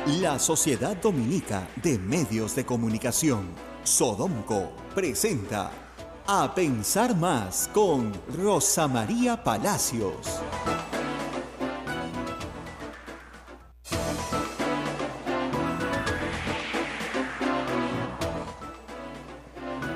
La Sociedad Dominica de Medios de Comunicación, Sodomco, presenta A Pensar Más con Rosa María Palacios.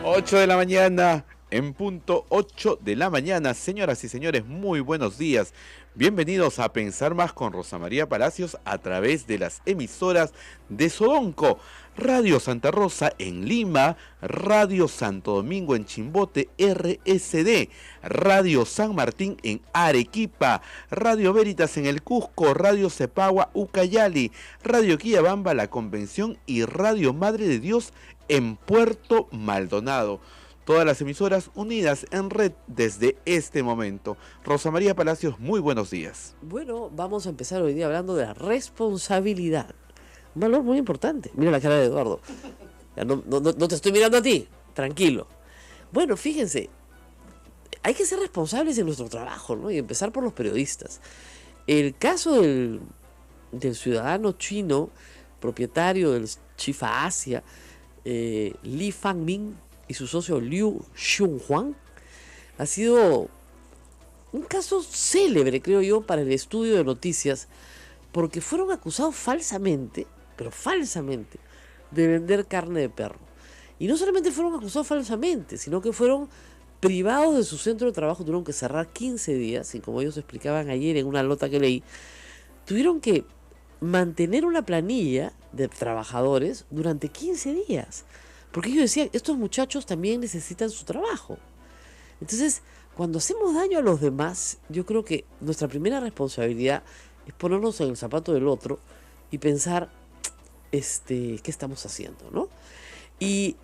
Ocho de la mañana, en punto 8 de la mañana. Señoras y señores, muy buenos días. Bienvenidos a Pensar Más con Rosa María Palacios a través de las emisoras de Sodomco. Radio Santa Rosa en Lima, Radio Santo Domingo en Chimbote, RSD, Radio San Martín en Arequipa, Radio Veritas en el Cusco, Radio Cepagua, Ucayali, Radio Quillabamba, La Convención y Radio Madre de Dios en Puerto Maldonado. Todas las emisoras unidas en red desde este momento. Rosa María Palacios, muy buenos días. Bueno, vamos a empezar hoy día hablando de la responsabilidad. Un valor muy importante. Mira la cara de Eduardo. Ya no te estoy mirando a ti. Tranquilo. Bueno, fíjense. Hay que ser responsables en nuestro trabajo, ¿no? Y empezar por los periodistas. El caso del ciudadano chino, propietario del Chifa Asia, Li Fangming, y su socio Liu Xunhuang, ha sido un caso célebre, creo yo, para el estudio de noticias, porque fueron acusados falsamente, pero falsamente, de vender carne de perro. Y no solamente fueron acusados falsamente, sino que fueron privados de su centro de trabajo, tuvieron que cerrar 15 días, y como ellos explicaban ayer en una nota que leí, tuvieron que mantener una planilla de trabajadores durante 15 días. Porque ellos decían, estos muchachos también necesitan su trabajo. Entonces, cuando hacemos daño a los demás, yo creo que nuestra primera responsabilidad es ponernos en el zapato del otro y pensar, ¿qué estamos haciendo, no? Y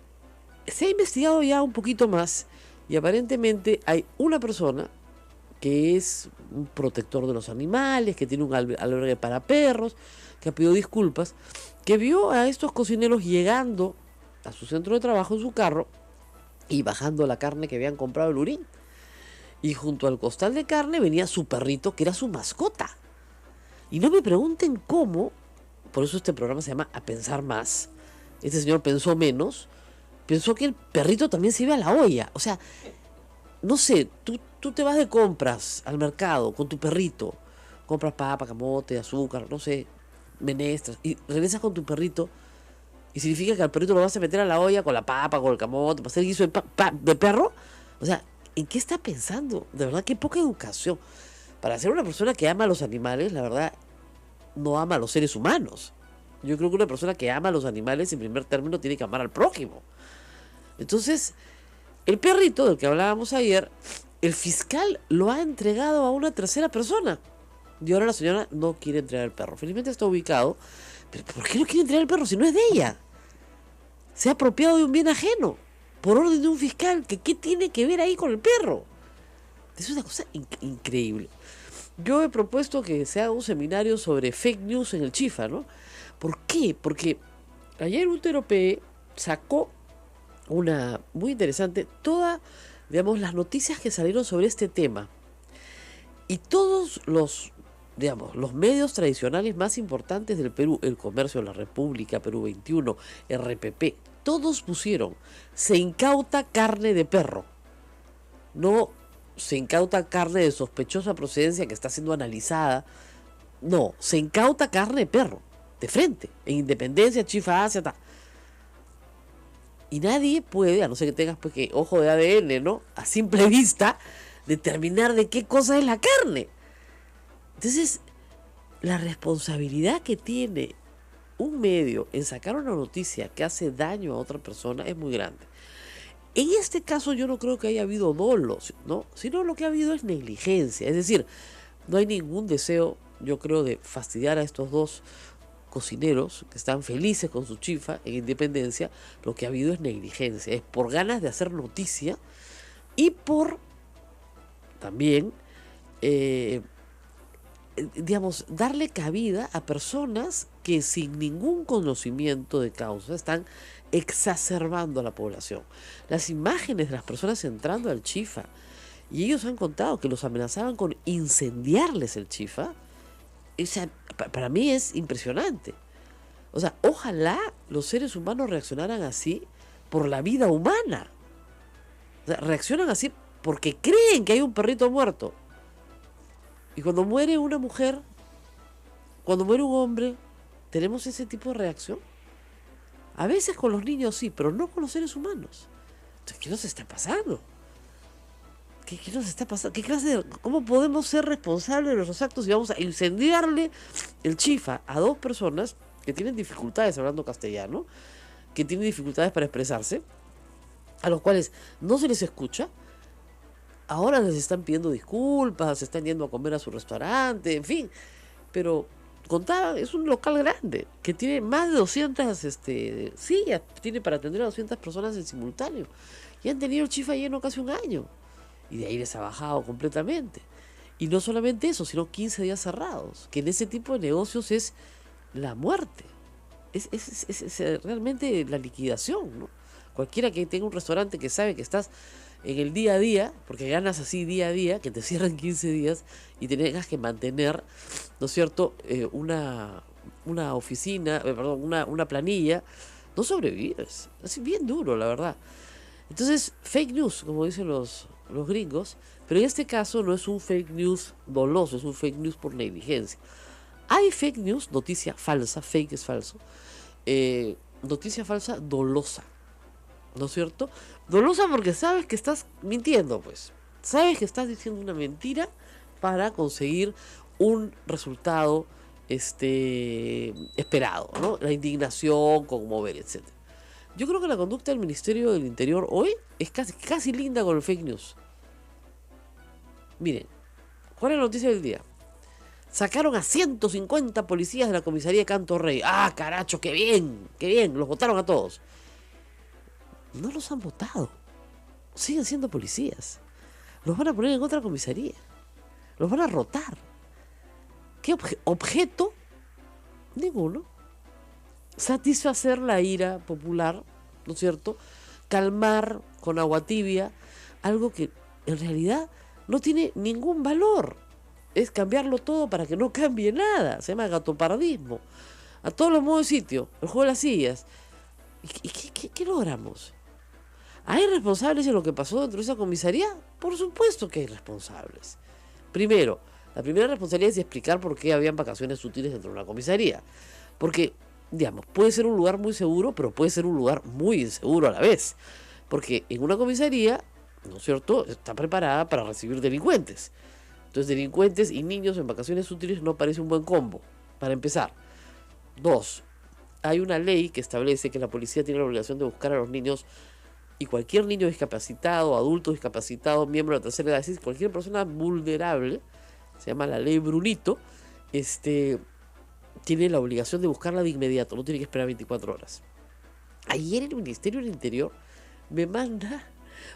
se ha investigado ya un poquito más y aparentemente hay una persona que es un protector de los animales, que tiene un albergue para perros, que ha pedido disculpas, que vio a estos cocineros llegando a su centro de trabajo en su carro y bajando la carne que habían comprado el Lurín. Y junto al costal de carne venía su perrito, que era su mascota. Y no me pregunten cómo, por eso este programa se llama A Pensar Más. Este señor pensó menos, pensó que el perrito también se iba a la olla. O sea, no sé, tú te vas de compras al mercado con tu perrito, compras papa, camote, azúcar, no sé, menestras, y regresas con tu perrito. Y significa que al perrito lo vas a meter a la olla con la papa, con el camote, para hacer guiso de perro. O sea, ¿en qué está pensando? De verdad, qué poca educación. Para ser una persona que ama a los animales, la verdad, no ama a los seres humanos. Yo creo que una persona que ama a los animales, en primer término, tiene que amar al prójimo. Entonces, el perrito del que hablábamos ayer, el fiscal lo ha entregado a una tercera persona. Y ahora la señora no quiere entregar el perro. Felizmente está ubicado. ¿Pero por qué no quiere entregar el perro si no es de ella? Se ha apropiado de un bien ajeno por orden de un fiscal. ¿Qué tiene que ver ahí con el perro? Es una cosa increíble. Yo he propuesto que se haga un seminario sobre fake news en el Chifa, ¿no? ¿Por qué? Porque ayer Utero.pe sacó una muy interesante, todas, digamos, las noticias que salieron sobre este tema. Y todos los medios tradicionales más importantes del Perú, El Comercio, La República, Perú 21, RPP, todos pusieron, se incauta carne de perro. No se incauta carne de sospechosa procedencia que está siendo analizada. No, se incauta carne de perro, de frente, en Independencia, Chifa Asia, tal. Y nadie puede, a no ser que tengas pues, que ojo de ADN, ¿no? A simple vista, determinar de qué cosa es la carne. Entonces, la responsabilidad que tiene un medio en sacar una noticia que hace daño a otra persona es muy grande. En este caso yo no creo que haya habido dolo, ¿no? Sino lo que ha habido es negligencia. Es decir, no hay ningún deseo, yo creo, de fastidiar a estos dos cocineros que están felices con su chifa en Independencia. Lo que ha habido es negligencia. Es por ganas de hacer noticia y por también darle cabida a personas que sin ningún conocimiento de causa están exacerbando a la población. Las imágenes de las personas entrando al Chifa, y ellos han contado que los amenazaban con incendiarles el Chifa, o sea, para mí es impresionante. O sea, ojalá los seres humanos reaccionaran así por la vida humana. O sea, reaccionan así porque creen que hay un perrito muerto. Y cuando muere una mujer, cuando muere un hombre, ¿tenemos ese tipo de reacción? A veces con los niños sí, pero no con los seres humanos. Entonces, ¿qué nos está pasando? ¿Qué nos está pasando? ¿Cómo podemos ser responsables de nuestros actos y vamos a incendiarle el chifa a dos personas que tienen dificultades hablando castellano, que tienen dificultades para expresarse, a los cuales no se les escucha? Ahora les están pidiendo disculpas, se están yendo a comer a su restaurante, en fin. Pero contaba, es un local grande que tiene más de 200 sillas, tiene para atender a 200 personas en simultáneo. Y han tenido el chifa lleno casi un año. Y de ahí les ha bajado completamente. Y no solamente eso, sino 15 días cerrados, que en ese tipo de negocios es la muerte. Es realmente la liquidación, ¿no? Cualquiera que tenga un restaurante que sabe que estás en el día a día, porque ganas así día a día, que te cierran 15 días y tengas que mantener, ¿no es cierto?, una oficina, perdón, una planilla, no sobrevives. Es bien duro, la verdad. Entonces, fake news, como dicen los gringos, pero en este caso no es un fake news doloso, es un fake news por negligencia. Hay fake news, noticia falsa, fake es falso, noticia falsa dolosa, ¿no es cierto? Dolosa porque sabes que estás mintiendo, pues. Sabes que estás diciendo una mentira para conseguir un resultado esperado, ¿no? La indignación, conmover, etc. Yo creo que la conducta del Ministerio del Interior hoy es casi linda con el fake news. Miren, ¿cuál es la noticia del día? Sacaron a 150 policías de la comisaría de Canto Rey. ¡Ah, caracho, qué bien! ¡Qué bien! Los votaron a todos. No los han votado. Siguen siendo policías. Los van a poner en otra comisaría. Los van a rotar. ¿Qué objeto? Ninguno. Satisfacer la ira popular, ¿no es cierto? Calmar con agua tibia algo que en realidad no tiene ningún valor. Es cambiarlo todo para que no cambie nada. Se llama gatopardismo. A todos los modos de sitio. El juego de las sillas. ¿Y qué logramos? ¿Hay responsables en lo que pasó dentro de esa comisaría? Por supuesto que hay responsables. Primero, la primera responsabilidad es explicar por qué habían vacaciones útiles dentro de una comisaría. Porque, digamos, puede ser un lugar muy seguro, pero puede ser un lugar muy inseguro a la vez. Porque en una comisaría, ¿no es cierto?, está preparada para recibir delincuentes. Entonces, delincuentes y niños en vacaciones útiles no parece un buen combo, para empezar. 2, hay una ley que establece que la policía tiene la obligación de buscar a los niños y cualquier niño discapacitado, adulto discapacitado, miembro de la tercera edad, es decir, cualquier persona vulnerable, se llama la ley Brunito, tiene la obligación de buscarla de inmediato, no tiene que esperar 24 horas. Ayer el Ministerio del Interior me manda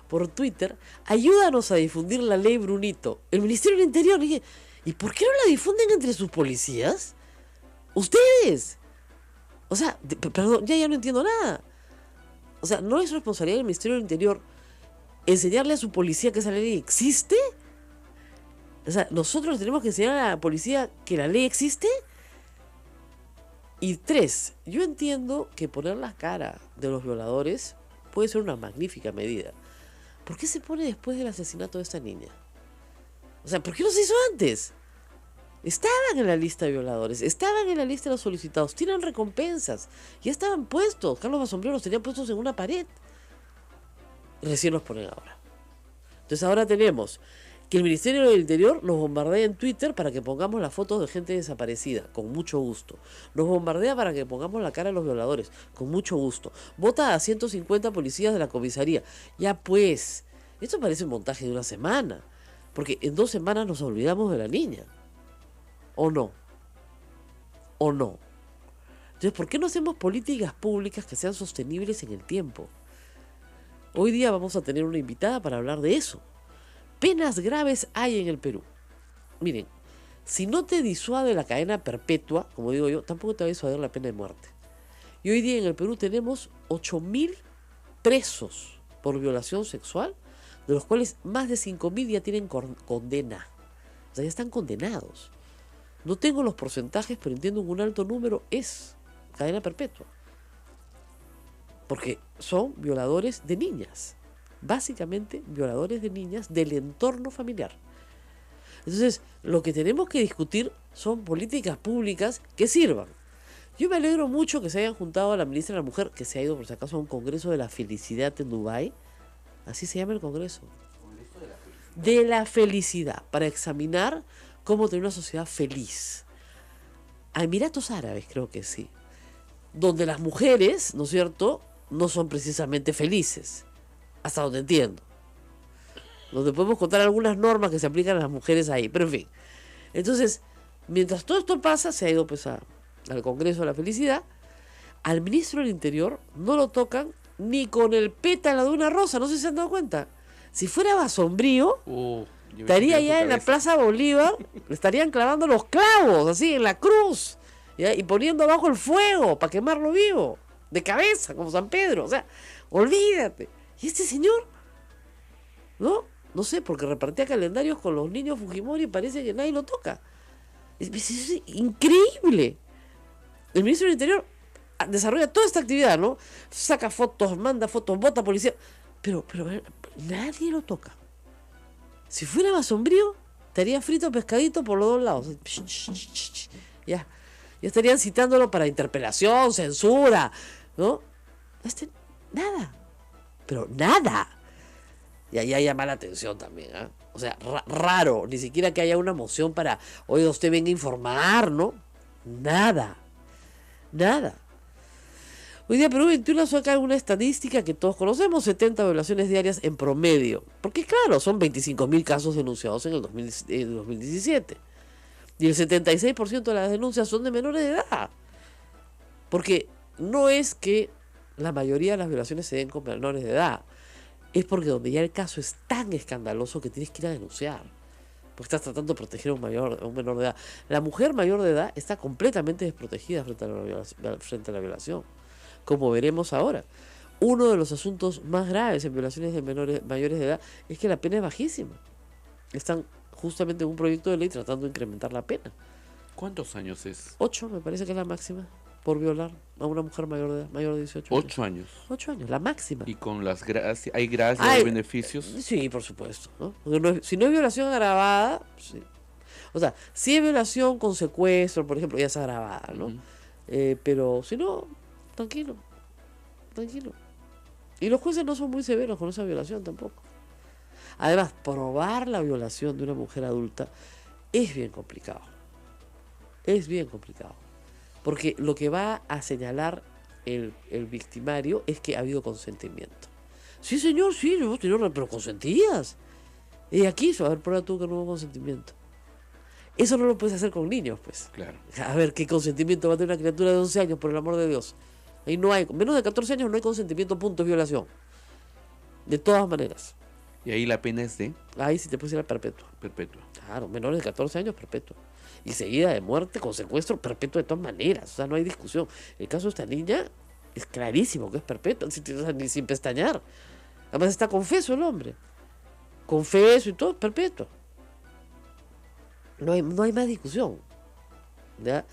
por Twitter: ayúdanos a difundir la ley Brunito. El Ministerio del Interior, dije, ¿y por qué no la difunden entre sus policías? ¡Ustedes! O sea, perdón, ya no entiendo nada. O sea, ¿no es responsabilidad del Ministerio del Interior enseñarle a su policía que esa ley existe? O sea, ¿nosotros tenemos que enseñar a la policía que la ley existe? Y 3, yo entiendo que poner la cara de los violadores puede ser una magnífica medida. ¿Por qué se pone después del asesinato de esta niña? O sea, ¿por qué no se hizo antes? Estaban en la lista de violadores, estaban en la lista de los solicitados, tienen recompensas, ya estaban puestos. Carlos Basombrero los tenía puestos en una pared. Recién los ponen ahora. Entonces ahora tenemos que el Ministerio del Interior nos bombardea en Twitter para que pongamos las fotos de gente desaparecida, con mucho gusto. Nos bombardea para que pongamos la cara de los violadores, con mucho gusto. Vota a 150 policías de la comisaría. Ya pues, esto parece un montaje de una semana, porque en 2 semanas nos olvidamos de la niña. ¿O no? ¿O no? Entonces, ¿por qué no hacemos políticas públicas que sean sostenibles en el tiempo? Hoy día vamos a tener una invitada para hablar de eso. Penas graves hay en el Perú. Miren, si no te disuade la cadena perpetua, como digo yo, tampoco te va a disuadir la pena de muerte. Y hoy día en el Perú tenemos 8.000 presos por violación sexual, de los cuales más de 5.000 ya tienen condena. O sea, ya están condenados. No tengo los porcentajes, pero entiendo que un alto número es cadena perpetua. Porque son violadores de niñas. Básicamente violadores de niñas del entorno familiar. Entonces, lo que tenemos que discutir son políticas públicas que sirvan. Yo me alegro mucho que se hayan juntado a la ministra de la Mujer, que se ha ido por si acaso a un congreso de la felicidad en Dubái. Así se llama el congreso. De la felicidad, para examinar cómo tener una sociedad feliz. A Emiratos Árabes, creo que sí. Donde las mujeres, ¿no es cierto?, no son precisamente felices. Hasta donde entiendo. Donde podemos contar algunas normas que se aplican a las mujeres ahí. Pero en fin. Entonces, mientras todo esto pasa, se ha ido pues al Congreso de la Felicidad. Al ministro del Interior no lo tocan ni con el pétalo de una rosa. No sé si se han dado cuenta. Si fuera Basombrío, estaría ya en la Plaza Bolívar, le estarían clavando los clavos, así, en la cruz, ¿ya? Y poniendo abajo el fuego para quemarlo vivo, de cabeza, como San Pedro. O sea, olvídate. ¿Y este señor? No sé, porque repartía calendarios con los niños Fujimori y parece que nadie lo toca. Es increíble. El ministro del Interior desarrolla toda esta actividad, ¿no? Saca fotos, manda fotos, vota policía. Pero nadie lo toca. Si fuera más sombrío, estaría frito pescadito por los dos lados. Ya estarían citándolo para interpelación, censura, ¿no? Nada. Pero nada. Y ahí llama la atención también, ¿eh? O sea, raro. Ni siquiera que haya una moción para, oiga, usted venga a informar, ¿no? Nada. Hoy día Perú 21 saca una estadística que todos conocemos, 70 violaciones diarias en promedio. Porque claro, son 25.000 casos denunciados en el 2017. Y el 76% de las denuncias son de menores de edad. Porque no es que la mayoría de las violaciones se den con menores de edad. Es porque donde ya el caso es tan escandaloso que tienes que ir a denunciar. Porque estás tratando de proteger a un menor de edad. La mujer mayor de edad está completamente desprotegida frente a la violación. Como veremos ahora. Uno de los asuntos más graves en violaciones de mayores de edad es que la pena es bajísima. Están justamente en un proyecto de ley tratando de incrementar la pena. ¿Cuántos años es? 8, me parece que es la máxima, por violar a una mujer mayor de edad, mayor de 18 años. 8 años. 8 años, la máxima. ¿Y con las gracias, hay gracias, hay beneficios? Sí, por supuesto, ¿no? Porque si no es violación agravada, sí. O sea, si es violación con secuestro, por ejemplo, ya es agravada, ¿no? Pero si no, tranquilo. Y los jueces no son muy severos con esa violación tampoco. Además, probar la violación de una mujer adulta es bien complicado. Porque lo que va a señalar el victimario es que ha habido consentimiento. Sí, señor, sí, pero consentidas. Y aquí, a ver, prueba tú que no hubo consentimiento. Eso no lo puedes hacer con niños, pues. Claro. A ver, ¿qué consentimiento va a tener una criatura de 11 años, por el amor de Dios? Ahí no hay, menos de 14 años no hay consentimiento, punto, es violación. De todas maneras. Y ahí la pena es de... Ahí sí te puede ir a perpetua. Perpetua. Claro, menores de 14 años, perpetua. Y seguida de muerte con secuestro, perpetua de todas maneras. O sea, no hay discusión. El caso de esta niña es clarísimo que es perpetua, ni sin pestañear. Además está confeso el hombre. Confeso y todo, perpetua. No hay más discusión. ¿Ya?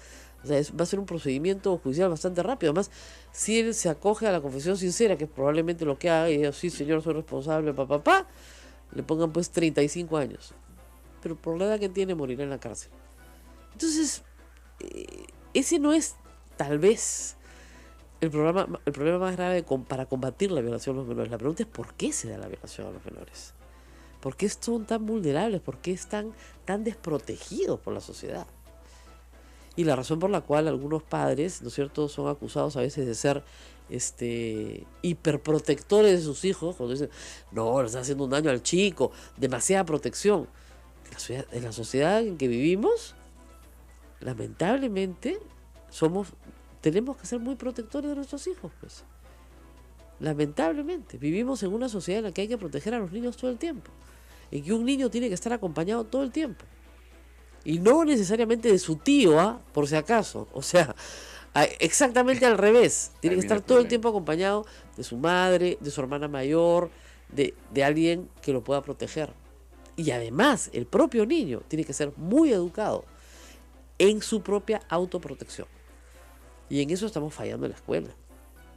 O sea, va a ser un procedimiento judicial bastante rápido. Además, si él se acoge a la confesión sincera, que es probablemente lo que haga, y diga, sí, señor, soy responsable, le pongan pues 35 años. Pero por la edad que tiene, morirá en la cárcel. Entonces, ese no es, tal vez, el problema más grave para combatir la violación a los menores. La pregunta es, ¿por qué se da la violación a los menores? ¿Por qué son tan vulnerables? ¿Por qué están tan desprotegidos por la sociedad? Y la razón por la cual algunos padres, ¿no es cierto?, son acusados a veces de ser hiperprotectores de sus hijos, cuando dicen, no, le están haciendo un daño al chico, demasiada protección. En la sociedad en que vivimos, lamentablemente, tenemos que ser muy protectores de nuestros hijos, pues. Lamentablemente, vivimos en una sociedad en la que hay que proteger a los niños todo el tiempo, en que un niño tiene que estar acompañado todo el tiempo. Y no necesariamente de su tío, por si acaso. O sea, exactamente al revés. Tiene que estar todo el tiempo acompañado de su madre, de su hermana mayor, de alguien que lo pueda proteger. Y además, el propio niño tiene que ser muy educado en su propia autoprotección. Y en eso estamos fallando en la escuela.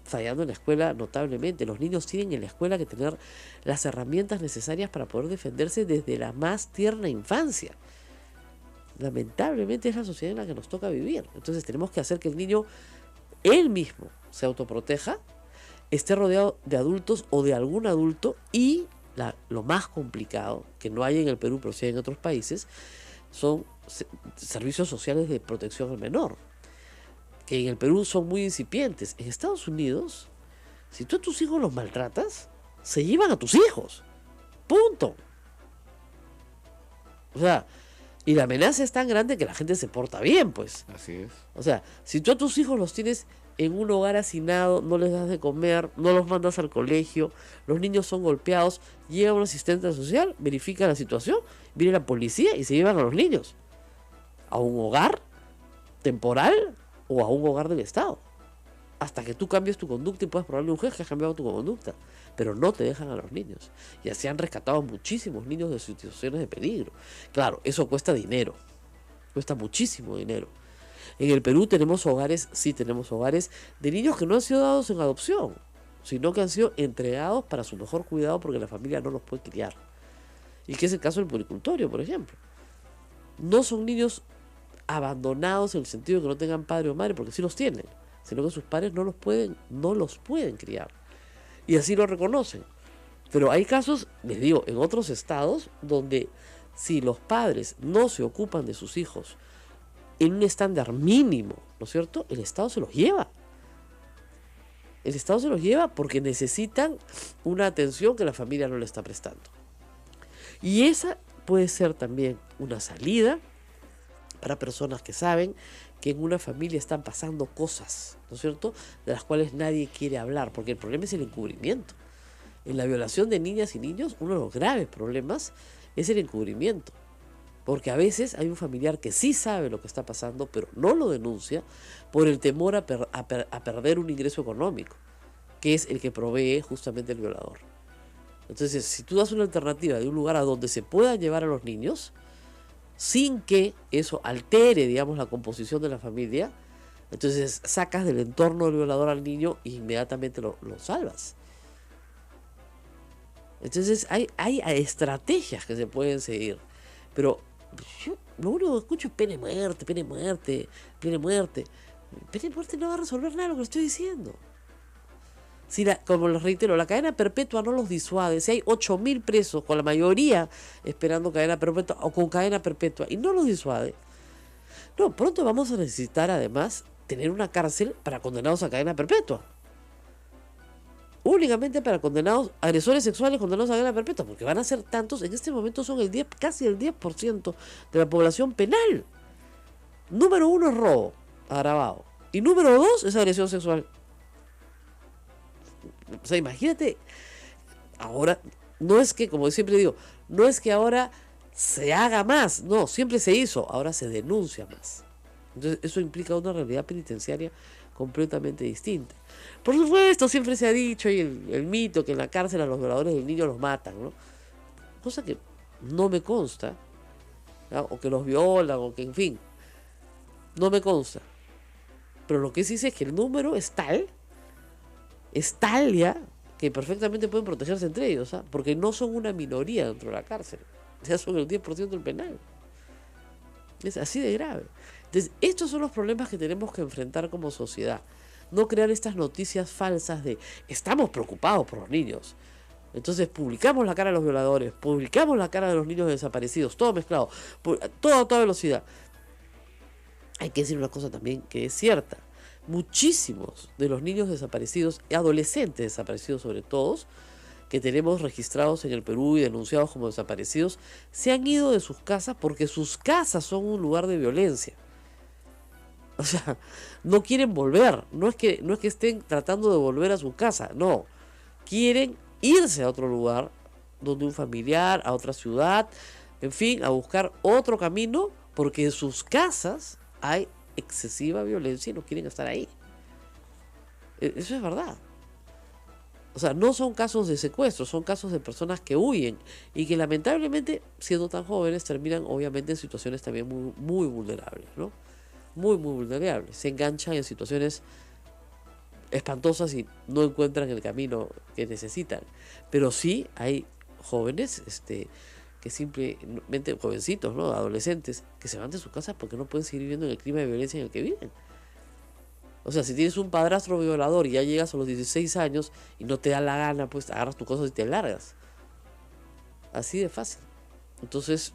Fallando en la escuela notablemente. Los niños tienen en la escuela que tener las herramientas necesarias para poder defenderse desde la más tierna infancia. Lamentablemente es la sociedad en la que nos toca vivir. Entonces tenemos que hacer que el niño él mismo se autoproteja, esté rodeado de adultos o de algún adulto y lo más complicado, que no hay en el Perú pero sí hay en otros países, son servicios sociales de protección al menor, que en el Perú son muy incipientes. En Estados Unidos, si tú a tus hijos los maltratas, se llevan a tus hijos. Punto. O sea, y la amenaza es tan grande que la gente se porta bien, pues. Así es. O sea, si tú a tus hijos los tienes en un hogar hacinado, no les das de comer, no los mandas al colegio, los niños son golpeados, llega un asistente social, verifica la situación, viene la policía y se llevan a los niños a un hogar temporal o a un hogar del Estado. Hasta que tú cambies tu conducta y puedas probarle a un juez que has cambiado tu conducta. Pero no te dejan a los niños. Y así han rescatado a muchísimos niños de situaciones de peligro. Claro, eso cuesta dinero. Cuesta muchísimo dinero. En el Perú tenemos hogares, sí tenemos hogares, de niños que no han sido dados en adopción, sino que han sido entregados para su mejor cuidado porque la familia no los puede criar. Y que es el caso del puericultorio, por ejemplo. No son niños abandonados en el sentido de que no tengan padre o madre, porque sí los tienen, sino que sus padres no los pueden criar. Y así lo reconocen. Pero hay casos, les digo, en otros estados donde si los padres no se ocupan de sus hijos en un estándar mínimo, ¿no es cierto?, el Estado se los lleva. El Estado se los lleva porque necesitan una atención que la familia no le está prestando. Y esa puede ser también una salida para personas que saben que en una familia están pasando cosas, ¿no es cierto?, de las cuales nadie quiere hablar, porque el problema es el encubrimiento. En la violación de niñas y niños, uno de los graves problemas es el encubrimiento. Porque a veces hay un familiar que sí sabe lo que está pasando, pero no lo denuncia por el temor a perder un ingreso económico, que es el que provee justamente el violador. Entonces, si tú das una alternativa de un lugar a donde se puedan llevar a los niños, sin que eso altere, digamos, la composición de la familia, entonces sacas del entorno del violador al niño e inmediatamente lo salvas. Entonces hay estrategias que se pueden seguir, pero yo lo único que escucho es pena de muerte, pena de muerte, pena de muerte. Pena de muerte no va a resolver nada de lo que estoy diciendo. Si como les reitero, la cadena perpetua no los disuade. Si hay 8.000 presos, con la mayoría esperando cadena perpetua o con cadena perpetua, y no los disuade, no, pronto vamos a necesitar además tener una cárcel para condenados a cadena perpetua. Únicamente para condenados, agresores sexuales condenados a cadena perpetua, porque van a ser tantos, en este momento son casi el 10% de la población penal. Número 1 es robo agravado, y número 2 es agresión sexual. O sea, imagínate, ahora, no es que, como siempre digo, no es que ahora se haga más, no, siempre se hizo, ahora se denuncia más. Entonces, eso implica una realidad penitenciaria completamente distinta. Por supuesto, siempre se ha dicho, y el mito, que en la cárcel a los violadores del niño los matan, ¿no? Cosa que no me consta, ¿no? O que los violan, o que, en fin, no me consta. Pero lo que sí sé es que el número es tal ya, que perfectamente pueden protegerse entre ellos, ¿ah? Porque no son una minoría dentro de la cárcel, ya son el 10% del penal. Es así de grave. Entonces, estos son los problemas que tenemos que enfrentar como sociedad. No crear estas noticias falsas de estamos preocupados por los niños. Entonces publicamos la cara de los violadores, publicamos la cara de los niños desaparecidos, todo mezclado, todo a toda velocidad. Hay que decir una cosa también que es cierta. Muchísimos de los niños desaparecidos, adolescentes desaparecidos sobre todo, que tenemos registrados en el Perú y denunciados como desaparecidos, se han ido de sus casas porque sus casas son un lugar de violencia. O sea, no quieren volver, no es que estén tratando de volver a su casa, no, quieren irse a otro lugar, donde un familiar, a otra ciudad, en fin, a buscar otro camino, porque en sus casas hay excesiva violencia y no quieren estar ahí. Eso es verdad. O sea, no son casos de secuestro, son casos de personas que huyen y que lamentablemente, siendo tan jóvenes, terminan obviamente en situaciones también muy, muy vulnerables, ¿no? muy, muy vulnerables. Se enganchan en situaciones espantosas y no encuentran el camino que necesitan. Pero sí hay jóvenes que simplemente, jovencitos, ¿no? Adolescentes, que se van de su casa porque no pueden seguir viviendo en el clima de violencia en el que viven. O sea, si tienes un padrastro violador y ya llegas a los 16 años y no te da la gana, pues agarras tus cosas y te largas. Así de fácil. Entonces,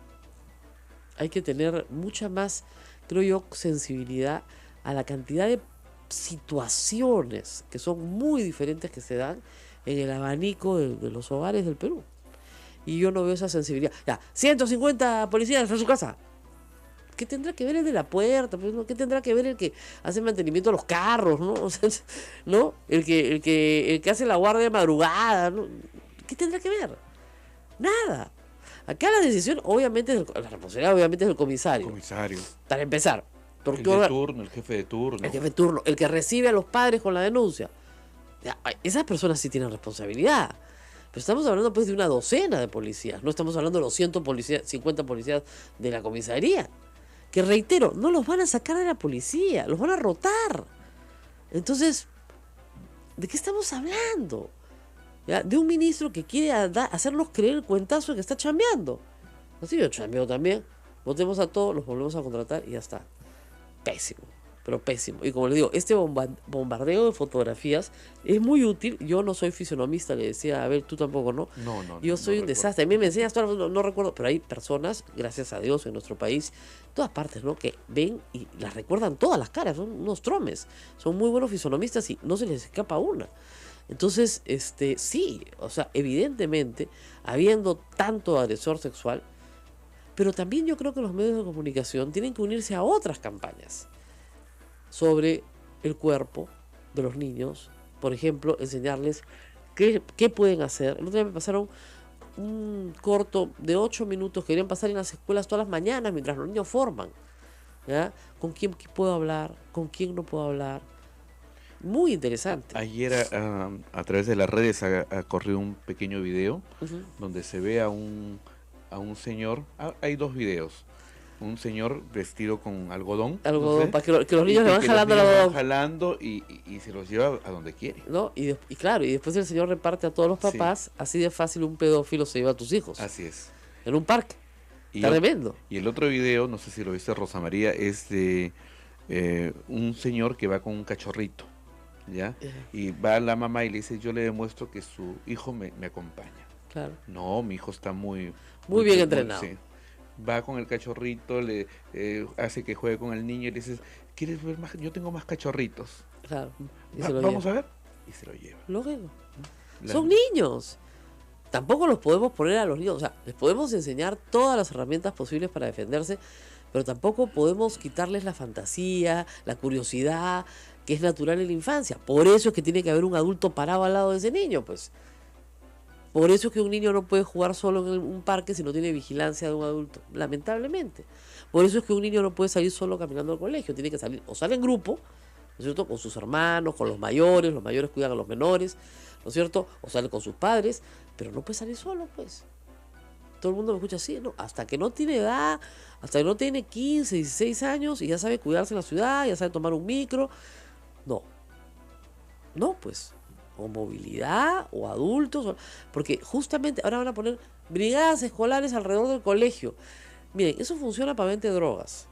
hay que tener mucha más, creo yo, sensibilidad a la cantidad de situaciones que son muy diferentes que se dan en el abanico de los hogares del Perú. Y yo no veo esa sensibilidad. Ya, 150 policías en su casa. ¿Qué tendrá que ver el de la puerta? Pues, ¿no? ¿Qué tendrá que ver el que hace mantenimiento a los carros? ¿No? O sea, ¿no? El que hace la guardia de madrugada, ¿no? ¿Qué tendrá que ver? Nada. Acá la decisión, obviamente, la responsabilidad obviamente es del comisario. Comisario. Para empezar. Porque El de turno, el jefe de turno. el jefe de turno, el que recibe a los padres con la denuncia. Ya, esas personas sí tienen responsabilidad. Pero estamos hablando pues de una docena de policías. No estamos hablando de los 50 policías de la comisaría. Que reitero, no los van a sacar de la policía, los van a rotar. Entonces, ¿de qué estamos hablando? ¿Ya? De un ministro que quiere hacernos creer el cuentazo de que está chambeando. Así yo chambeo también. Votemos a todos, los volvemos a contratar y ya está. Pésimo, pero pésimo. Y como le digo, este bombardeo de fotografías es muy útil. Yo no soy fisionomista, le decía, a ver, tú tampoco, ¿no? No. Yo soy un desastre. A mí me enseñas, no recuerdo, pero hay personas, gracias a Dios, en nuestro país, todas partes, ¿no? Que ven y las recuerdan todas las caras, son unos tromes. Son muy buenos fisionomistas y no se les escapa una. Entonces, sí, o sea, evidentemente, habiendo tanto agresor sexual, pero también yo creo que los medios de comunicación tienen que unirse a otras campañas sobre el cuerpo de los niños. Por ejemplo, enseñarles qué pueden hacer. El otro día me pasaron un corto de 8 minutos que deberían pasar en las escuelas todas las mañanas mientras los niños forman. ¿Ya? ¿Con quién puedo hablar? ¿Con quién no puedo hablar? Muy interesante. Ayer a través de las redes ha corrido un pequeño video donde se ve a un señor. Hay dos videos. Un señor vestido con algodón. Algodón, no sé, para que los niños le van jalando el algodón. Van jalando y se los lleva a donde quiere. ¿No? Y claro, y después el señor reparte a todos los papás. Sí. Así de fácil un pedófilo se lleva a tus hijos. Así es. En un parque. Está tremendo. Y el otro video, no sé si lo viste, Rosa María, es de un señor que va con un cachorrito. ¿Ya? Y va la mamá y le dice, yo le demuestro que su hijo me acompaña. Claro. No, mi hijo está muy bien entrenado. Sí. Va con el cachorrito, le hace que juegue con el niño y le dice, ¿quieres ver más? Yo tengo más cachorritos. Claro. Vamos a ver. Y se lo lleva. Lógico. Son niños. Tampoco los podemos poner a los niños, o sea, les podemos enseñar todas las herramientas posibles para defenderse, pero tampoco podemos quitarles la fantasía, la curiosidad, que es natural en la infancia. Por eso es que tiene que haber un adulto parado al lado de ese niño, pues. Por eso es que un niño no puede jugar solo en un parque si no tiene vigilancia de un adulto, lamentablemente. Por eso es que un niño no puede salir solo caminando al colegio, tiene que salir, o sale en grupo, ¿no es cierto?, con sus hermanos, con los mayores cuidan a los menores, ¿no es cierto?, o sale con sus padres, pero no puede salir solo, pues. Todo el mundo me escucha así, ¿no? Hasta que no tiene edad, hasta que no tiene 15, 16 años y ya sabe cuidarse en la ciudad, ya sabe tomar un micro, no, pues, o movilidad, o adultos, porque justamente ahora van a poner brigadas escolares alrededor del colegio. Miren, eso funciona para vender drogas,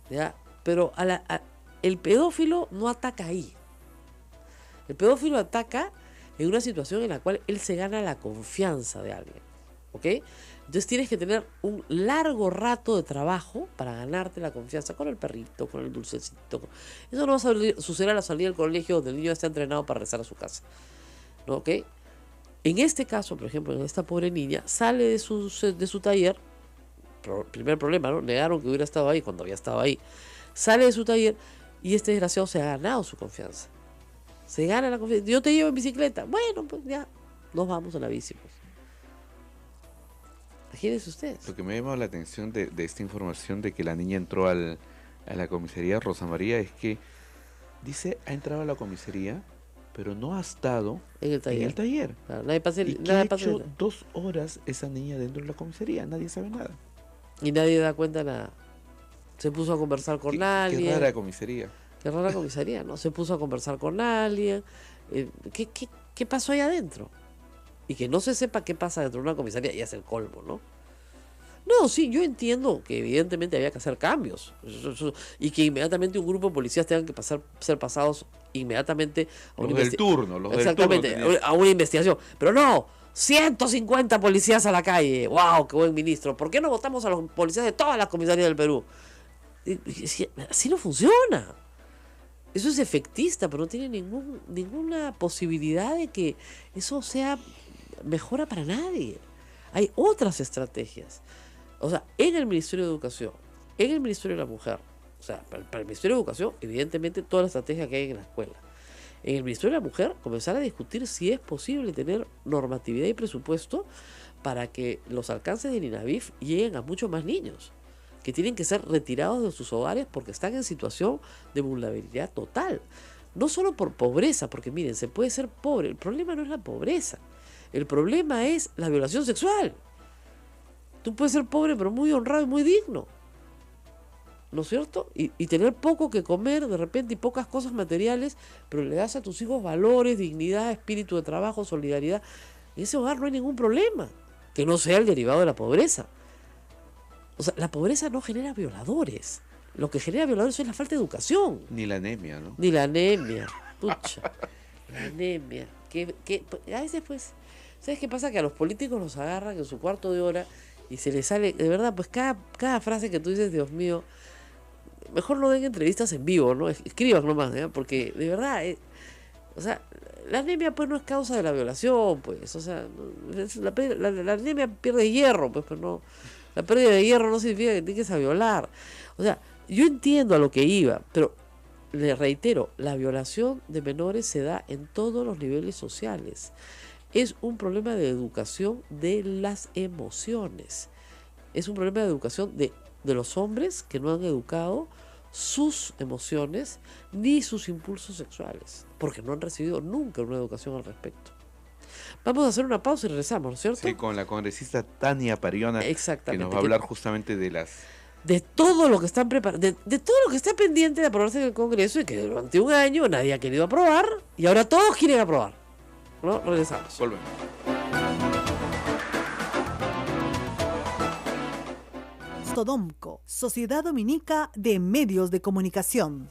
¿ya? Pero el pedófilo no ataca ahí. El pedófilo ataca en una situación en la cual él se gana la confianza de alguien, ¿ok? Entonces tienes que tener un largo rato de trabajo para ganarte la confianza con el perrito, con el dulcecito. Eso no va a suceder a la salida del colegio donde el niño está entrenado para regresar a su casa, ¿no? ¿Ok? En este caso, por ejemplo, en esta pobre niña, sale de su taller, primer problema, ¿no? Negaron que hubiera estado ahí cuando había estado ahí. Sale de su taller y este desgraciado se ha ganado su confianza. Se gana la confianza. Yo te llevo en bicicleta. Bueno, pues ya, nos vamos a la bici, pues. Imagínense ustedes. Lo que me ha llamado la atención de esta información de que la niña entró a la comisaría, Rosa María, es que dice, ha entrado a la comisaría, pero no ha estado en el taller. Claro, nadie pasa y que ha hecho 2 horas esa niña dentro de la comisaría, nadie sabe nada. Y nadie da cuenta de nada. Se puso a conversar con Qué alguien. rara comisaría. Qué rara comisaría, ¿no? Se puso a conversar con alguien. ¿Qué pasó ahí adentro? Y que no se sepa qué pasa dentro de una comisaría ya es el colmo, ¿no? No, sí, yo entiendo que evidentemente había que hacer cambios y que inmediatamente un grupo de policías tengan que ser pasados inmediatamente a una Los del turno exactamente, a una investigación. Pero no, 150 policías a la calle. ¡Wow! ¡Qué buen ministro! ¿Por qué no votamos a los policías de todas las comisarías del Perú? Así no funciona. Eso es efectista, pero no tiene ninguna posibilidad de que eso sea mejora para nadie. Hay otras estrategias. O sea, en el Ministerio de Educación, en el Ministerio de la Mujer, o sea, para el Ministerio de Educación, evidentemente toda la estrategia que hay en la escuela. En el Ministerio de la Mujer, comenzar a discutir si es posible tener normatividad y presupuesto para que los alcances del INAVIF lleguen a muchos más niños, que tienen que ser retirados de sus hogares porque están en situación de vulnerabilidad total. No solo por pobreza, porque miren, se puede ser pobre, el problema no es la pobreza, el problema es la violación sexual. Tú puedes ser pobre pero muy honrado y muy digno, ¿no es cierto? Y tener poco que comer de repente y pocas cosas materiales, pero le das a tus hijos valores, dignidad, espíritu de trabajo, solidaridad. En ese hogar no hay ningún problema, que no sea el derivado de la pobreza. O sea, la pobreza no genera violadores. Lo que genera violadores es la falta de educación. Ni la anemia, ¿no? Ni la anemia. Pucha, la anemia. A veces pues, ¿sabes qué pasa? Que a los políticos los agarran en su cuarto de hora y se les sale, de verdad, pues cada frase que tú dices, Dios mío, mejor no den entrevistas en vivo, ¿no? Escriban nomás, ¿eh? Porque de verdad, o sea, la anemia pues no es causa de la violación, pues, o sea, la anemia pierde hierro, pues, pero no, la pérdida de hierro no significa que tienes a violar. O sea, yo entiendo a lo que iba, pero le reitero, la violación de menores se da en todos los niveles sociales. Es un problema de educación de las emociones. Es un problema de educación de los hombres que no han educado sus emociones ni sus impulsos sexuales, porque no han recibido nunca una educación al respecto. Vamos a hacer una pausa y regresamos, ¿no es cierto? Sí, con la congresista Tania Pariona, que nos va a hablar justamente de todo lo que están preparando, de todo lo que está pendiente de aprobarse en el Congreso y que durante un año nadie ha querido aprobar y ahora todos quieren aprobar. ¿No? Regresamos. Volvemos. Sodomco, Sociedad Dominica de Medios de Comunicación.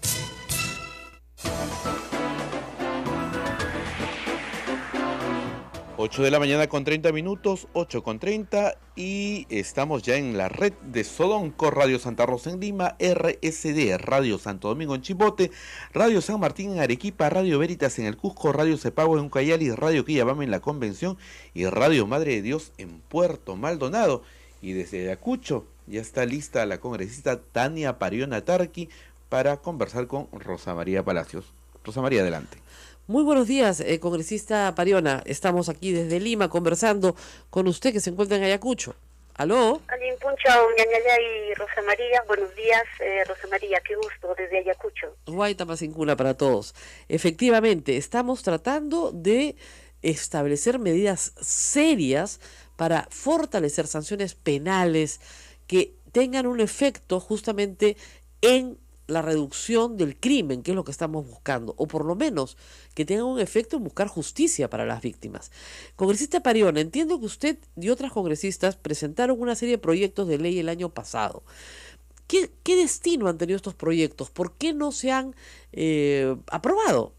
8 de la mañana con 30 minutos, 8:30, y estamos ya en la red de Sodomco, Radio Santa Rosa en Lima, RSD, Radio Santo Domingo en Chimbote, Radio San Martín en Arequipa, Radio Veritas en el Cusco, Radio Cepago en Ucayali, Radio Quillabamba en La Convención y Radio Madre de Dios en Puerto Maldonado. Y desde Ayacucho ya está lista la congresista Tania Pariona Tarqui para conversar con Rosa María Palacios. Rosa María, adelante. Muy buenos días, congresista Pariona. Estamos aquí desde Lima conversando con usted que se encuentra en Ayacucho. ¿Aló? Ñañaya y Rosa María. Buenos días, Rosa María. Qué gusto desde Ayacucho. Guaita Masincuna para todos. Efectivamente, estamos tratando de establecer medidas serias para fortalecer sanciones penales que tengan un efecto justamente en la reducción del crimen, que es lo que estamos buscando, o por lo menos que tenga un efecto en buscar justicia para las víctimas. Congresista Pariona, entiendo que usted y otras congresistas presentaron una serie de proyectos de ley el año pasado. ¿Qué destino han tenido estos proyectos? ¿Por qué no se han aprobado?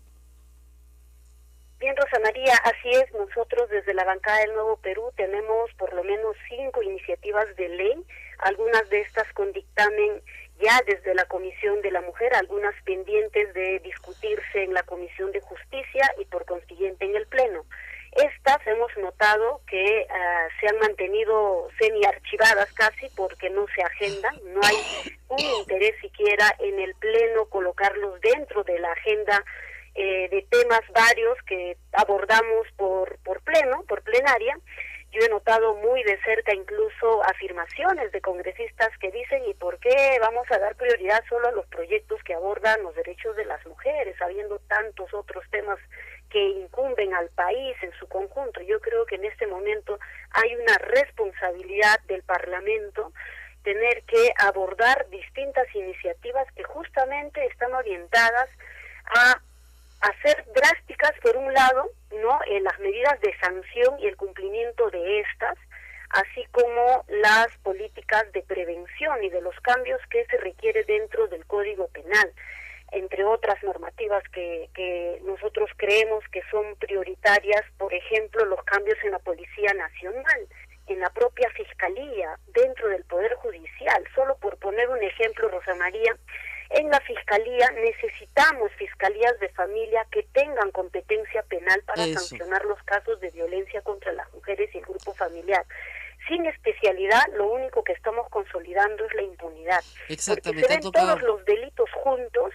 Bien, Rosa María, así es. Nosotros desde la bancada del Nuevo Perú tenemos por lo menos 5 iniciativas de ley, algunas de estas con dictamen ya desde la Comisión de la Mujer, algunas pendientes de discutirse en la Comisión de Justicia y por consiguiente en el Pleno. Estas hemos notado que se han mantenido semi-archivadas casi porque no se agendan, no hay un interés siquiera en el Pleno colocarlos dentro de la agenda de temas varios que abordamos por pleno, por plenaria. Yo he notado muy de cerca incluso afirmaciones de congresistas que dicen ¿y por qué vamos a dar prioridad solo a los proyectos que abordan los derechos de las mujeres, habiendo tantos otros temas que incumben al país en su conjunto? Yo creo que en este momento hay una responsabilidad del Parlamento tener que abordar distintas iniciativas que justamente están orientadas a hacer drásticas, por un lado, ¿no?, las medidas de sanción y el cumplimiento de estas, así como las políticas de prevención y de los cambios que se requiere dentro del Código Penal, entre otras normativas que nosotros creemos que son prioritarias, por ejemplo, los cambios en la Policía Nacional, en la propia Fiscalía, dentro del Poder Judicial. Solo por poner un ejemplo, Rosa María, en la Fiscalía necesitamos fiscalías de familia que tengan competencia penal para sancionar los casos de violencia contra las mujeres y el grupo familiar. Sin especialidad, lo único que estamos consolidando es la impunidad. Porque se ven todos los delitos juntos,